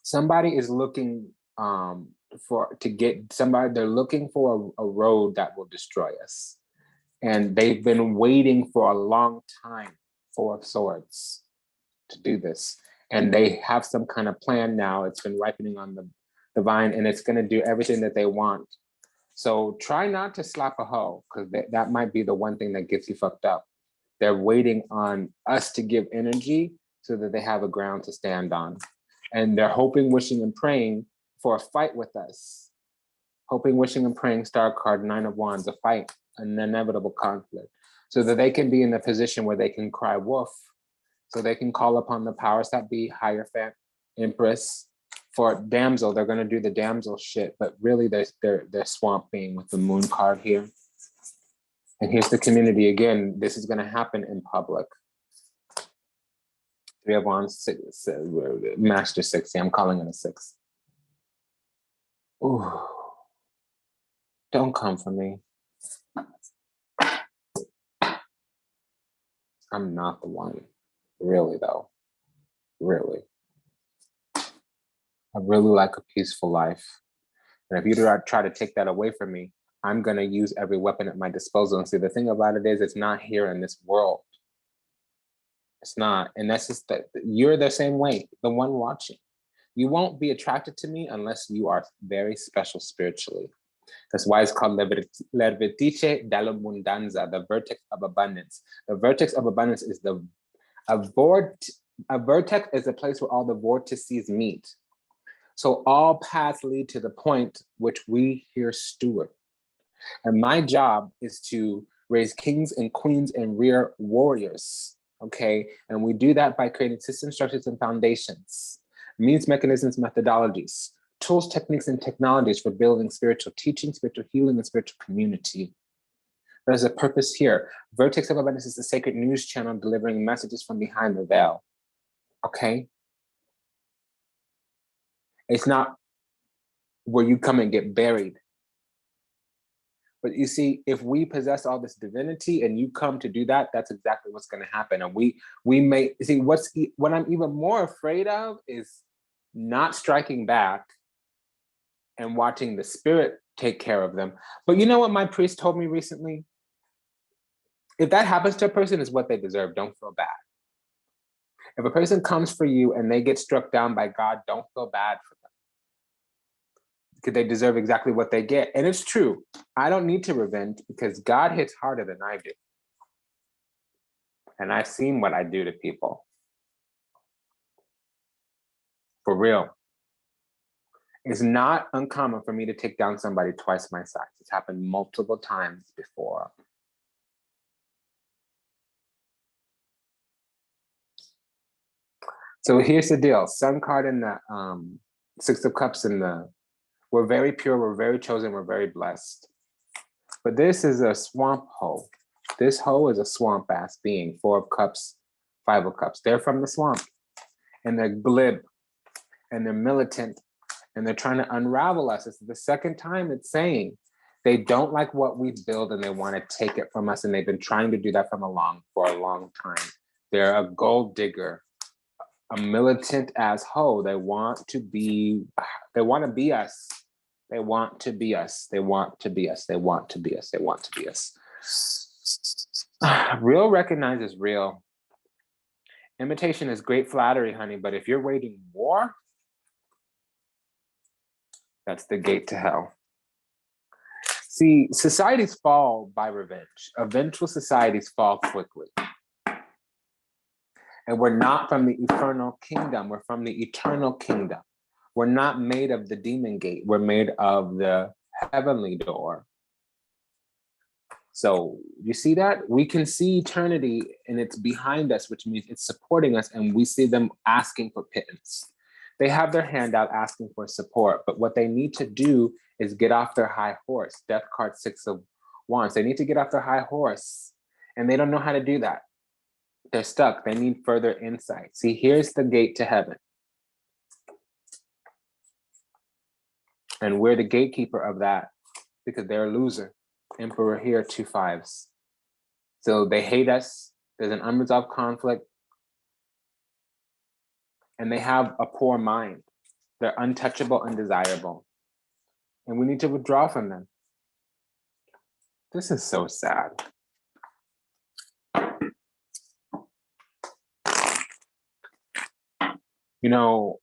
Somebody is looking they're looking for a road that will destroy us. And they've been waiting for a long time, Four of Swords, to do this. And they have some kind of plan now. It's been ripening on the vine and it's going to do everything that they want. So try not to slap a hoe because that might be the one thing that gets you fucked up. They're waiting on us to give energy so that they have a ground to stand on. And they're hoping, wishing, and praying for a fight with us Hoping, wishing, and praying star card, 9 of Wands, a fight, an inevitable conflict, so that they can be in the position where they can cry wolf, so they can call upon the powers that be, Hierophant, Empress. For damsel, they're going to do the damsel shit, but really they're swamp being with the moon card here. And here's the community again. This is going to happen in public. 3 of Wands, Master 6. Yeah, I'm calling it a 6. Ooh. Don't come for me. I'm not the one. Really, though. Really. I really like a peaceful life. And if you try to take that away from me, I'm going to use every weapon at my disposal. And see, the thing about it is, it's not here in this world. It's not. And that's just that you're the same way, the one watching. You won't be attracted to me unless you are very special spiritually. That's why it's called Vertice dell'abbondanza, the vertex of abundance. The vertex of abundance is a vertex is a place where all the vortices meet. So all paths lead to the point which we here steward. And my job is to raise kings and queens and rear warriors, okay? And we do that by creating systems, structures, and foundations, means, mechanisms, methodologies, tools, techniques, and technologies for building spiritual teaching, spiritual healing, and spiritual community. There's a purpose here. Vertex of Abundance is a sacred news channel delivering messages from behind the veil, okay? It's not where you come and get buried. But you see, if we possess all this divinity and you come to do that, that's exactly what's going to happen. And we may see what I'm even more afraid of is not striking back and watching the spirit take care of them. But you know what my priest told me recently? If that happens to a person, it's what they deserve. Don't feel bad. If a person comes for you and they get struck down by God, don't feel bad for them. Because they deserve exactly what they get. And it's true. I don't need to revenge because God hits harder than I do. And I've seen what I do to people. For real. It's not uncommon for me to take down somebody twice my size. It's happened multiple times before. So here's the deal. Sun card in the 6 of Cups in the, we're very pure, we're very chosen, we're very blessed. But this is a swamp hoe. This hoe is a swamp ass being. 4 of Cups, 5 of Cups. They're from the swamp. And they're glib. And they're militant. And they're trying to unravel us. It's the second time it's saying they don't like what we build and they want to take it from us. And they've been trying to do that for a long time. They're a gold digger, a militant ass hoe. They want to be us. They want to be us. They want to be us. They want to be us. They want to be us. They want to be us. Real recognizes real. Imitation is great flattery, honey, but if you're waging war, that's the gate to hell. See, societies fall by revenge. Eventual societies fall quickly. And we're not from the infernal kingdom. We're from the eternal kingdom. We're not made of the demon gate. We're made of the heavenly door. So you see that? We can see eternity and it's behind us, which means it's supporting us, and we see them asking for pittance. They have their hand out asking for support, but what they need to do is get off their high horse. Death card 6 of Wands. They need to get off their high horse, and they don't know how to do that. They're stuck. They need further insight. See, here's the gate to heaven. And we're the gatekeeper of that because they're a loser. Emperor here, 2 5s. So they hate us. There's an unresolved conflict. And they have a poor mind. They're untouchable, undesirable. And we need to withdraw from them. This is so sad. You know,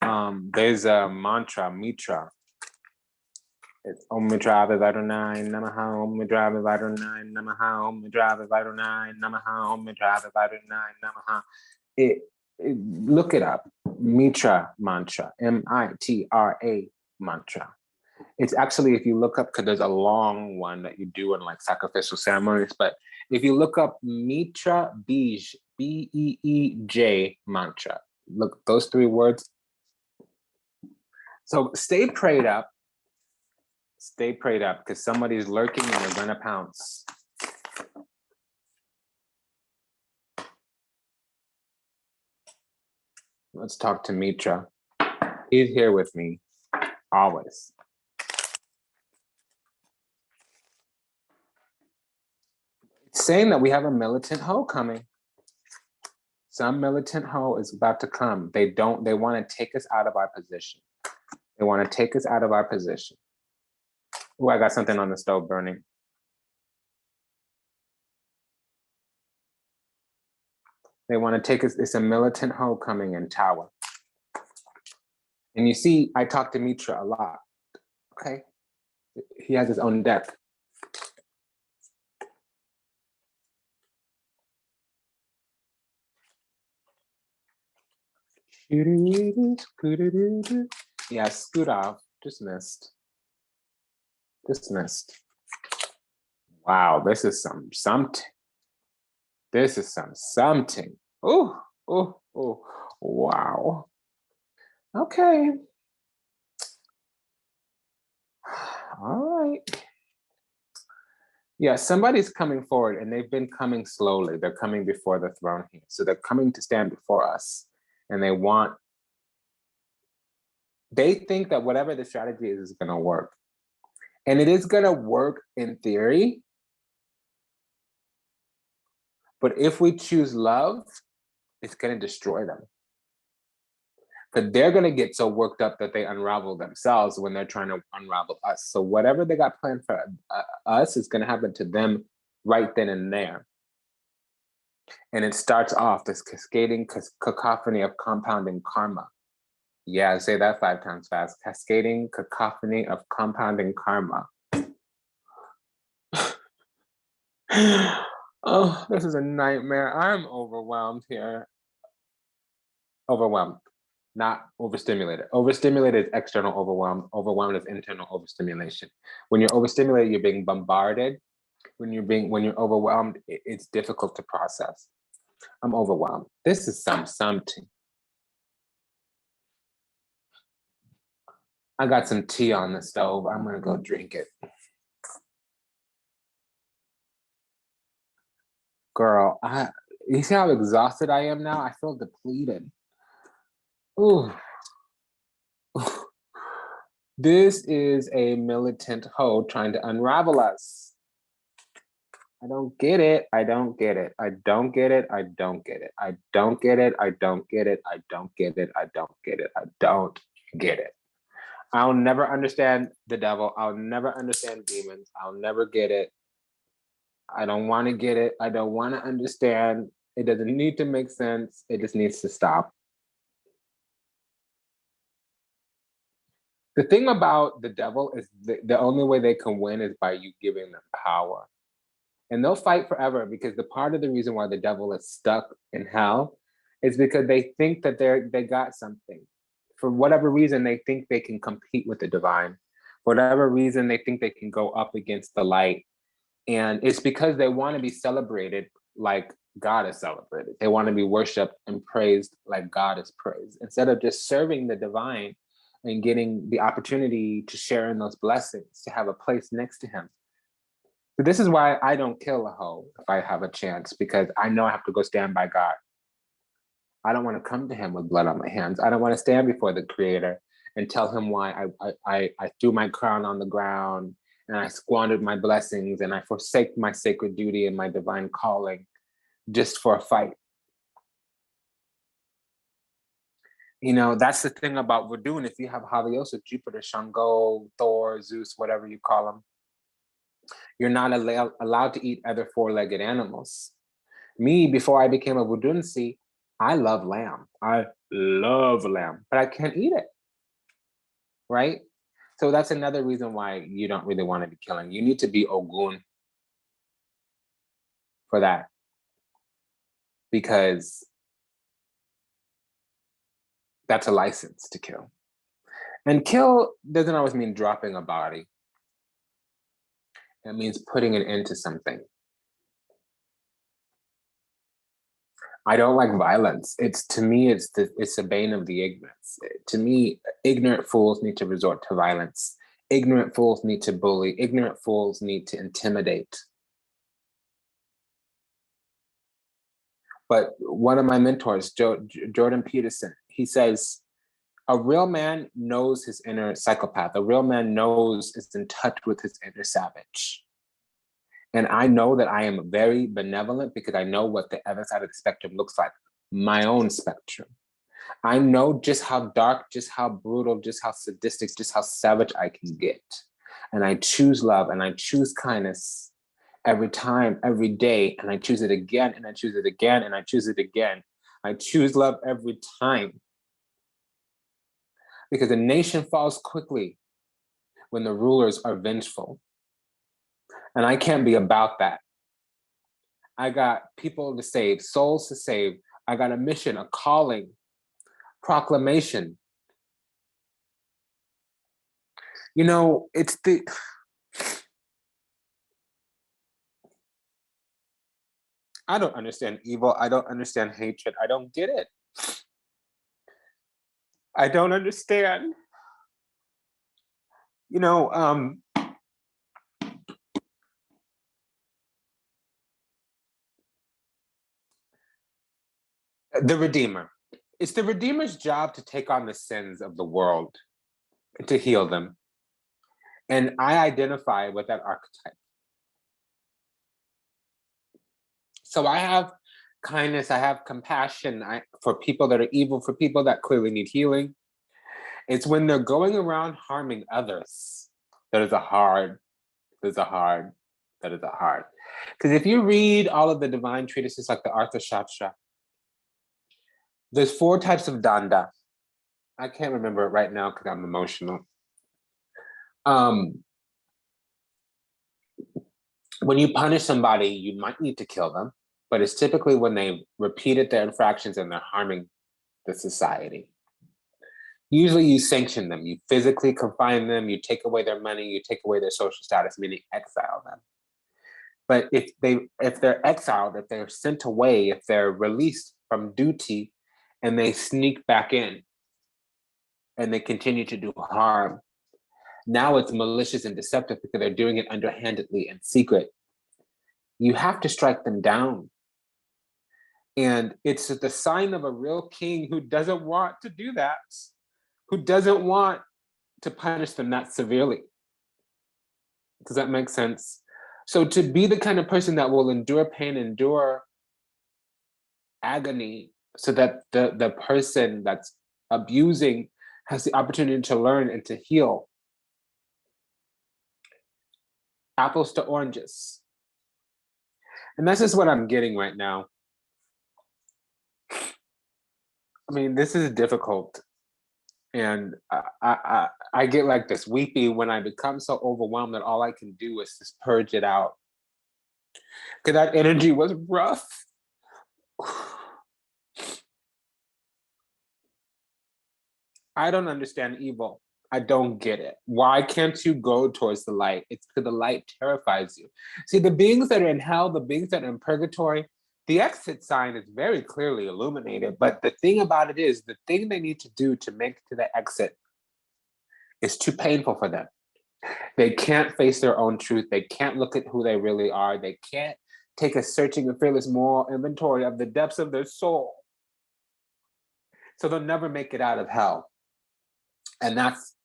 there's a mantra, Mitra. It's Om Mitra Vivadonai Namaha, Om Mitra Vivadonai Namaha, Om Mitra Vivadonai Namaha, Om Mitra Vivadonai Namaha. Look it up. Mitra mantra, M-I-T-R-A mantra. It's actually, if you look up, because there's a long one that you do in like sacrificial ceremonies, but if you look up Mitra Bij, Beej mantra, look those 3 words. So stay prayed up, because somebody's lurking and they're gonna pounce. Let's talk to Mitra. He's here with me, always. It's saying that we have a militant hoe coming. Some militant hoe is about to come. They want to take us out of our position. They want to take us out of our position. Oh, I got something on the stove burning. They want to take us, it's a militant hoe coming in Tower. And you see, I talk to Mitra a lot, okay? He has his own deck. Yeah, scoot off, just missed. Wow, this is something. This is something. Oh, wow. Okay. All right. Yeah, somebody's coming forward and they've been coming slowly. They're coming before the throne here. So they're coming to stand before us and they think that whatever the strategy is going to work. And it is going to work in theory. But if we choose love, it's going to destroy them. But they're going to get so worked up that they unravel themselves when they're trying to unravel us. So whatever they got planned for us is going to happen to them right then and there. And it starts off this cascading cacophony of compounding karma. Yeah, say that 5 times fast. Cascading cacophony of compounding karma. Oh, this is a nightmare. I'm overwhelmed here. Overwhelmed, not overstimulated. Overstimulated is external overwhelmed. Overwhelmed is internal overstimulation. When you're overstimulated, you're being bombarded. When you're overwhelmed, it's difficult to process. I'm overwhelmed. This is something. I got some tea on the stove. I'm gonna go drink it. Girl, you see how exhausted I am now? I feel depleted. Ooh. This is a militant hoe trying to unravel us. I don't get it. I don't get it. I don't get it. I don't get it. I don't get it. I don't get it. I don't get it. I don't get it. I don't get it. I'll never understand the devil. I'll never understand demons. I'll never get it. I don't want to get it. I don't want to understand. It doesn't need to make sense. It just needs to stop. The thing about the devil is the only way they can win is by you giving them power. And they'll fight forever because the part of the reason why the devil is stuck in hell is because they think that they got something. For whatever reason, they think they can compete with the divine. For whatever reason, they think they can go up against the light. And it's because they want to be celebrated like God is celebrated. They want to be worshiped and praised like God is praised. Instead of just serving the divine and getting the opportunity to share in those blessings, to have a place next to him. So this is why I don't kill a hoe if I have a chance, because I know I have to go stand by God. I don't want to come to him with blood on my hands. I don't want to stand before the creator and tell him why I threw my crown on the ground and I squandered my blessings and I forsake my sacred duty and my divine calling just for a fight. You know, that's the thing about Verdun. If you have Helios, Jupiter, Shango, Thor, Zeus, whatever you call them, you're not allowed to eat other 4-legged animals. Me, before I became a Verdunsi, I love lamb. I love lamb, but I can't eat it, right? So that's another reason why you don't really want to be killing. You need to be Ogun for that, because that's a license to kill. And kill doesn't always mean dropping a body. It means putting an end to something. I don't like violence. To me, it's the bane of the ignorance. To me, ignorant fools need to resort to violence. Ignorant fools need to bully. Ignorant fools need to intimidate. But one of my mentors, Jordan Peterson, he says, a real man knows his inner psychopath. A real man is in touch with his inner savage. And I know that I am very benevolent because I know what the other side of the spectrum looks like, my own spectrum. I know just how dark, just how brutal, just how sadistic, just how savage I can get. And I choose love and I choose kindness every time, every day. And I choose it again and I choose it again and I choose it again. I choose love every time. Because a nation falls quickly when the rulers are vengeful. And I can't be about that. I got people to save, souls to save. I got a mission, a calling, proclamation. You know, I don't understand evil. I don't understand hatred. I don't get it. I don't understand. You know, the Redeemer. It's the Redeemer's job to take on the sins of the world, to heal them. And I identify with that archetype. So I have kindness, I have compassion for people that are evil, for people that clearly need healing. It's when they're going around harming others that is a hard. Because if you read all of the divine treatises like the Arthashastra, there's 4 types of danda. I can't remember it right now because I'm emotional. When you punish somebody, you might need to kill them, but it's typically when they've repeated their infractions and they're harming the society. Usually you sanction them, you physically confine them, you take away their money, you take away their social status, meaning exile them. But if they're exiled, if they're sent away, if they're released from duty and they sneak back in and they continue to do harm, now it's malicious and deceptive because they're doing it underhandedly in secret. You have to strike them down. And it's the sign of a real king who doesn't want to do that, who doesn't want to punish them that severely. Does that make sense? So to be the kind of person that will endure pain, endure agony, so that the person that's abusing has the opportunity to learn and to heal. Apples to oranges. And that's just what I'm getting right now. I mean, this is difficult. And I get like this weepy when I become so overwhelmed that all I can do is just purge it out. Because that energy was rough. I don't understand evil. I don't get it. Why can't you go towards the light? It's because the light terrifies you. See, the beings that are in hell, the beings that are in purgatory, the exit sign is very clearly illuminated. But the thing about it is, the thing they need to do to make it to the exit is too painful for them. They can't face their own truth. They can't look at who they really are. They can't take a searching and fearless moral inventory of the depths of their soul. So they'll never make it out of hell. And that's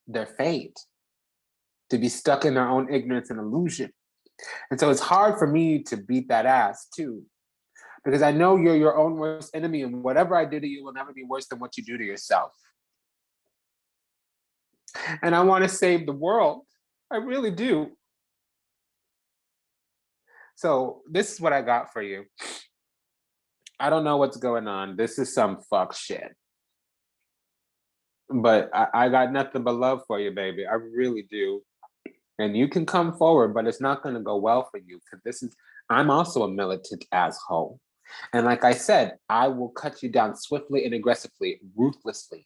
their fate, to be stuck in their own ignorance and illusion. And so it's hard for me to beat that ass too, because I know you're your own worst enemy, and whatever I do to you will never be worse than what you do to yourself. And I want to save the world. I really do. So this is what I got for you. I don't know what's going on. This is some fuck shit. But I got nothing but love for you, baby. I really do. And you can come forward, but it's not going to go well for you because I'm also a militant asshole. And like I said, I will cut you down swiftly and aggressively, ruthlessly.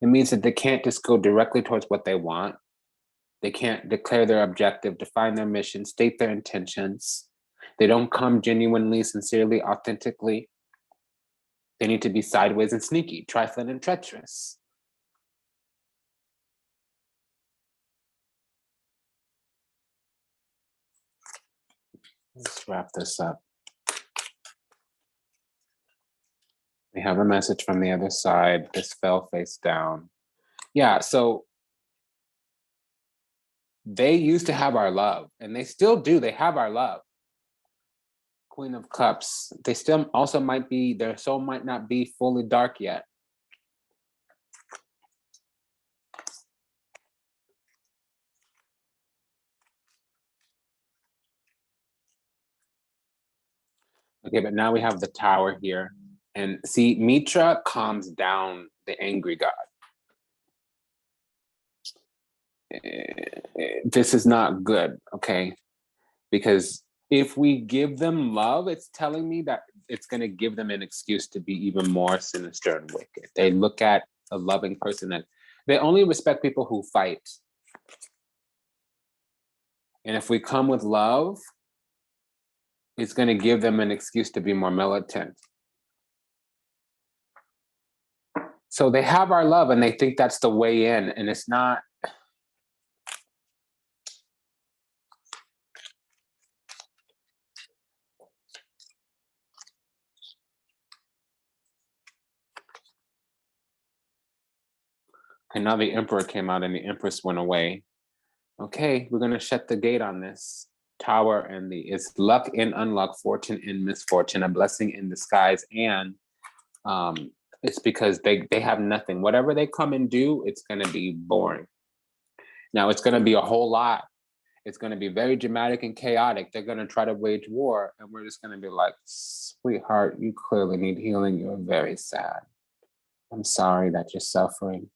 It means that they can't just go directly towards what they want. They can't declare their objective, define their mission, state their intentions. They don't come genuinely, sincerely, authentically. They need to be sideways and sneaky, trifling and treacherous. Let's wrap this up. We have a message from the other side. This fell face down. Yeah, so they used to have our love, and they still do. They have our love. Queen of Cups. They still also might be, their soul might not be fully dark yet. Okay, but now we have the Tower here. And see, Mitra calms down the angry god. This is not good, okay? Because if we give them love, it's telling me that it's going to give them an excuse to be even more sinister and wicked. They look at a loving person that they only respect people who fight. And if we come with love, it's going to give them an excuse to be more militant. So they have our love and they think that's the way in, and it's not. And now the Emperor came out and the Empress went away. Okay, we're going to shut the gate on this. Tower and it's luck in unluck, fortune in misfortune, a blessing in disguise. And it's because they have nothing. Whatever they come and do, it's going to be boring. Now, it's going to be a whole lot. It's going to be very dramatic and chaotic. They're going to try to wage war. And we're just going to be like, sweetheart, you clearly need healing. You're very sad. I'm sorry that you're suffering.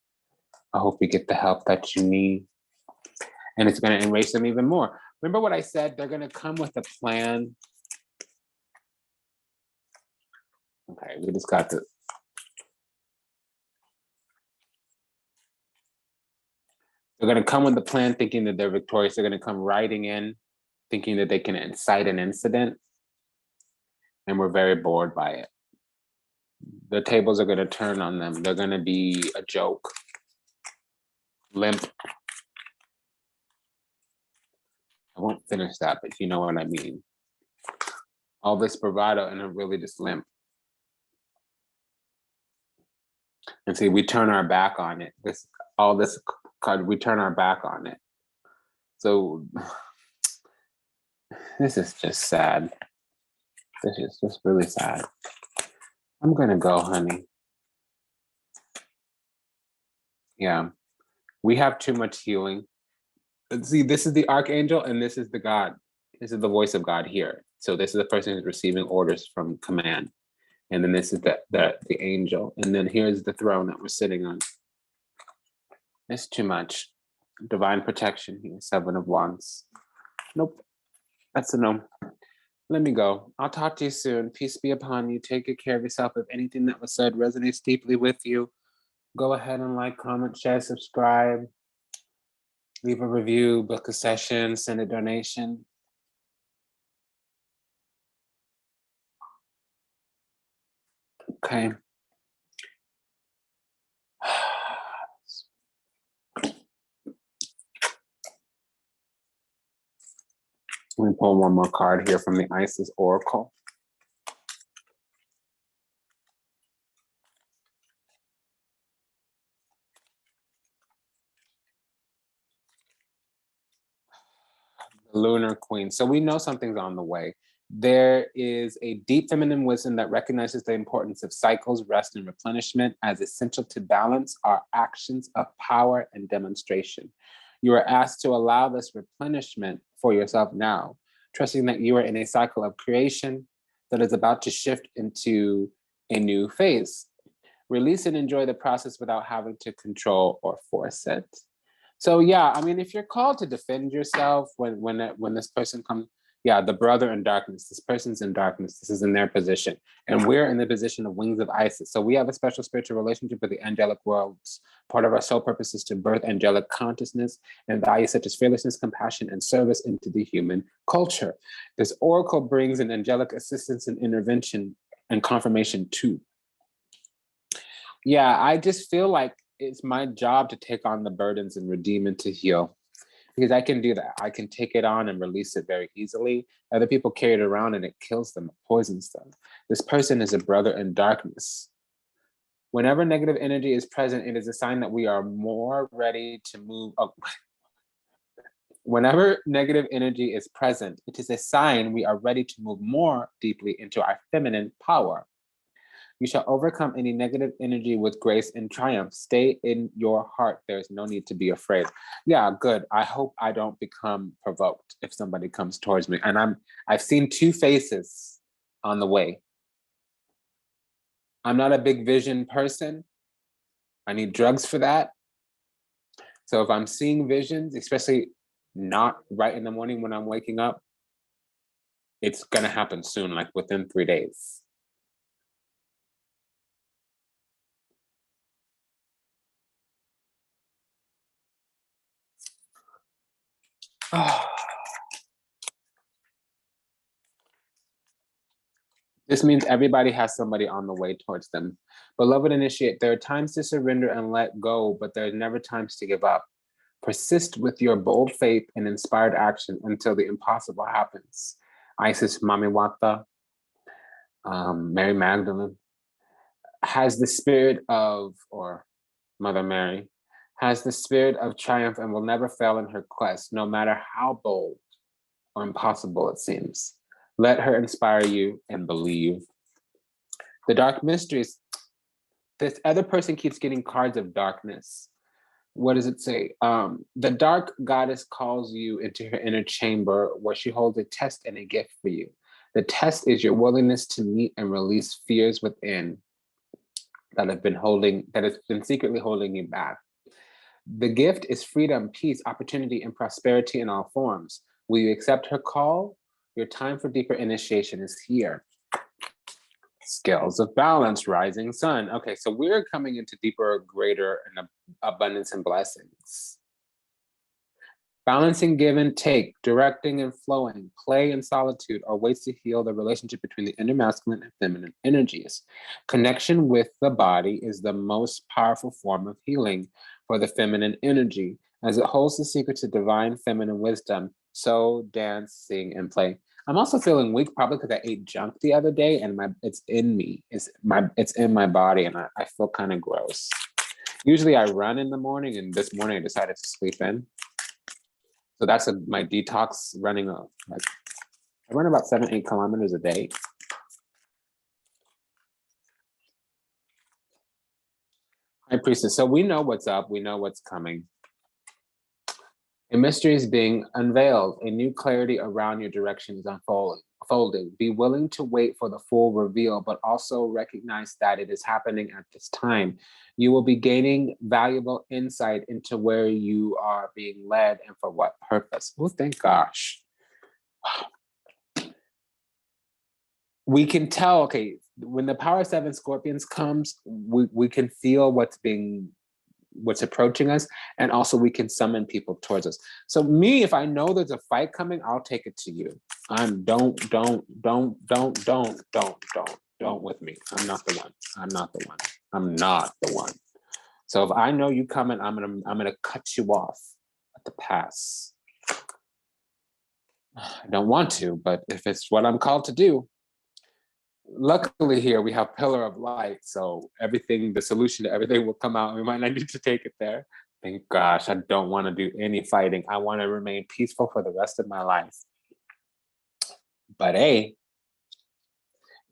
I hope you get the help that you need. And it's going to enrage them even more. Remember what I said? They're going to come with a plan. Okay, we just got to. They're going to come with a plan thinking that they're victorious. They're going to come riding in thinking that they can incite an incident. And we're very bored by it. The tables are going to turn on them. They're going to be a joke. Limp. I won't finish that, but you know what I mean. All this bravado and I'm really just limp. And see, we turn our back on it. All this card, we turn our back on it. So this is just sad. This is just really sad. I'm gonna go, honey. Yeah, we have too much healing. See, this is the archangel and this is the God. This is the voice of God here. So this is the person who's receiving orders from command. And then this is the angel. And then here's the throne that we're sitting on. It's too much. Divine protection here, 7 of Wands. Nope, that's a no. Let me go. I'll talk to you soon. Peace be upon you. Take good care of yourself. If anything that was said resonates deeply with you, go ahead and like, comment, share, subscribe. Leave a review, book a session, send a donation. Okay. Let me pull one more card here from the Isis Oracle. The Lunar Queen. So we know something's on the way. There is a deep feminine wisdom that recognizes the importance of cycles, rest, and replenishment as essential to balance our actions of power and demonstration. You are asked to allow this replenishment for yourself now, trusting that you are in a cycle of creation that is about to shift into a new phase. Release and enjoy the process without having to control or force it. So yeah, I mean, if you're called to defend yourself when this person comes, Yeah, the brother in darkness. This person's in darkness. This is in their position. And we're in the position of wings of Isis. So we have a special spiritual relationship with the angelic worlds. Part of our soul purpose is to birth angelic consciousness and values such as fearlessness, compassion, and service into the human culture. This oracle brings an angelic assistance and intervention and confirmation too. Yeah, I just feel like it's my job to take on the burdens and redeem and to heal. Because I can do that. I can take it on and release it very easily. Other people carry it around and it kills them, it poisons them. This person is a brother in darkness. Whenever negative energy is present, it is a sign that we are more ready to move up. Whenever negative energy is present, it is a sign we are ready to move more deeply into our feminine power. You shall overcome any negative energy with grace and triumph. Stay in your heart. There's no need to be afraid. Yeah, good. I hope I don't become provoked if somebody comes towards me. And I've seen two faces on the way. I'm not a big vision person. I need drugs for that. So if I'm seeing visions, especially not right in the morning when I'm waking up, it's gonna happen soon, like within 3 days. This means everybody has somebody on the way towards them. Beloved initiate, there are times to surrender and let go, but there are never times to give up. Persist with your bold faith and inspired action until the impossible happens. Isis Mamiwata, Mary Magdalene, has the spirit of, or Mother Mary, has the spirit of triumph and will never fail in her quest, no matter how bold or impossible it seems. Let her inspire you and believe. The dark mysteries, this other person keeps getting cards of darkness. What does it say? The dark goddess calls you into her inner chamber where she holds a test and a gift for you. The test is your willingness to meet and release fears within that has been secretly holding you back. The gift is freedom, peace, opportunity, and prosperity in all forms. Will you accept her call? Your time for deeper initiation is here. Scales of balance, rising sun. Okay, so we're coming into deeper, greater, and abundance and blessings. Balancing give and take, directing and flowing, play and solitude are ways to heal the relationship between the inner masculine and feminine energies. Connection with the body is the most powerful form of healing for the feminine energy, as it holds the secret to divine feminine wisdom. So dance, sing, and play. I'm also feeling weak, probably because I ate junk the other day, and it's in me. It's in my body, and I feel kind of gross. Usually I run in the morning, and this morning I decided to sleep in. So that's my detox running of, like, I run about 7-8 kilometers a day. High Priestess, so we know what's up, we know what's coming. A mystery is being unveiled, a new clarity around your direction is unfolding. Be willing to wait for the full reveal, but also recognize that it is happening at this time. You will be gaining valuable insight into where you are being led and for what purpose. Oh, thank gosh. We can tell, okay, when the power 7 Scorpions comes, we can feel what's approaching us, and also we can summon people towards us. So me, if I know there's a fight coming, I'll take it to you. Don't with me. I'm not the one. So if I know you coming, I'm gonna cut you off at the pass. I don't want to, but if it's what I'm called to do. Luckily here we have Pillar of Light, so the solution to everything will come out. We might not need to take it there. Thank gosh, I don't want to do any fighting. I want to remain peaceful for the rest of my life. But the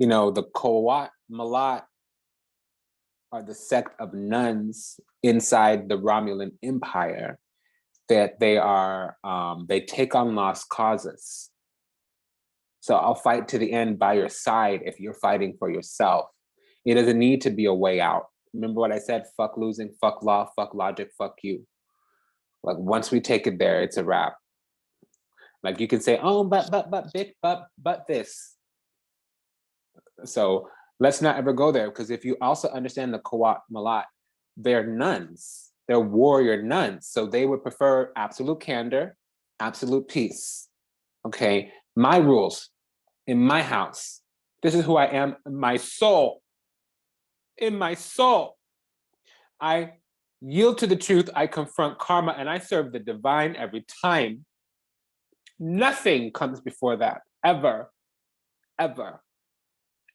Kowat Malat are the sect of nuns inside the Romulan Empire that they take on lost causes. So I'll fight to the end by your side if you're fighting for yourself. It doesn't need to be a way out. Remember what I said? Fuck losing, fuck law, fuck logic, fuck you. Like once we take it there, it's a wrap. Like you can say, oh, but this. So let's not ever go there, because if you also understand the Kawat Malat, they're nuns, they're warrior nuns. So they would prefer absolute candor, absolute peace. Okay, my rules in my house. This is who I am in my soul. In my soul. I yield to the truth, I confront karma, and I serve the divine every time. Nothing comes before that, ever, ever,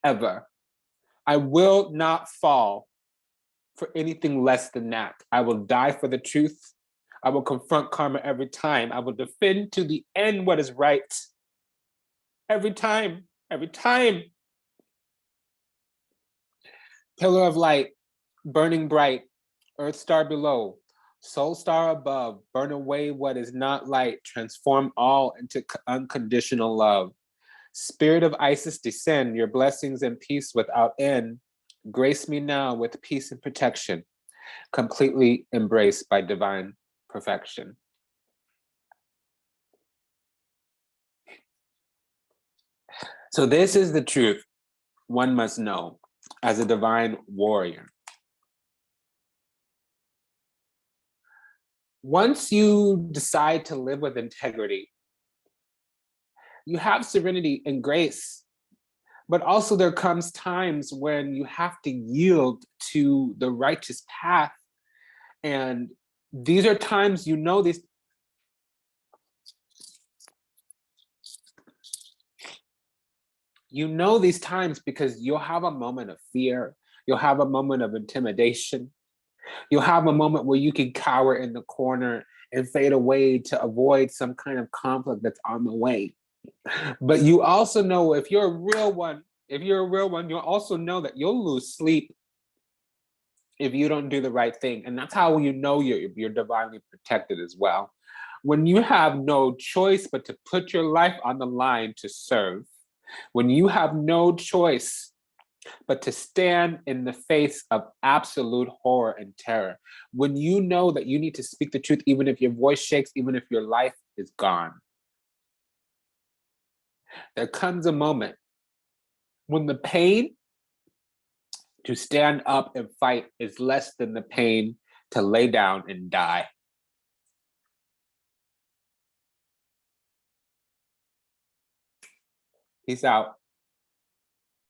ever. I will not fall for anything less than that. I will die for the truth. I will confront karma every time. I will defend to the end what is right. Every time, every time. Pillar of light, burning bright, earth star below, soul star above, burn away what is not light, transform all into unconditional love. Spirit of Isis, descend your blessings and peace without end. Grace me now with peace and protection, completely embraced by divine perfection. So this is the truth one must know as a divine warrior. Once you decide to live with integrity, you have serenity and grace, but also there comes times when you have to yield to the righteous path. And these are times, you know, these times because you'll have a moment of fear, you'll have a moment of intimidation, you'll have a moment where you can cower in the corner and fade away to avoid some kind of conflict that's on the way. But you also know, if you're a real one, you'll also know that you'll lose sleep if you don't do the right thing. And that's how you know you're divinely protected as well. When you have no choice but to put your life on the line to serve, when you have no choice but to stand in the face of absolute horror and terror, when you know that you need to speak the truth, even if your voice shakes, even if your life is gone, there comes a moment when the pain to stand up and fight is less than the pain to lay down and die. Peace out.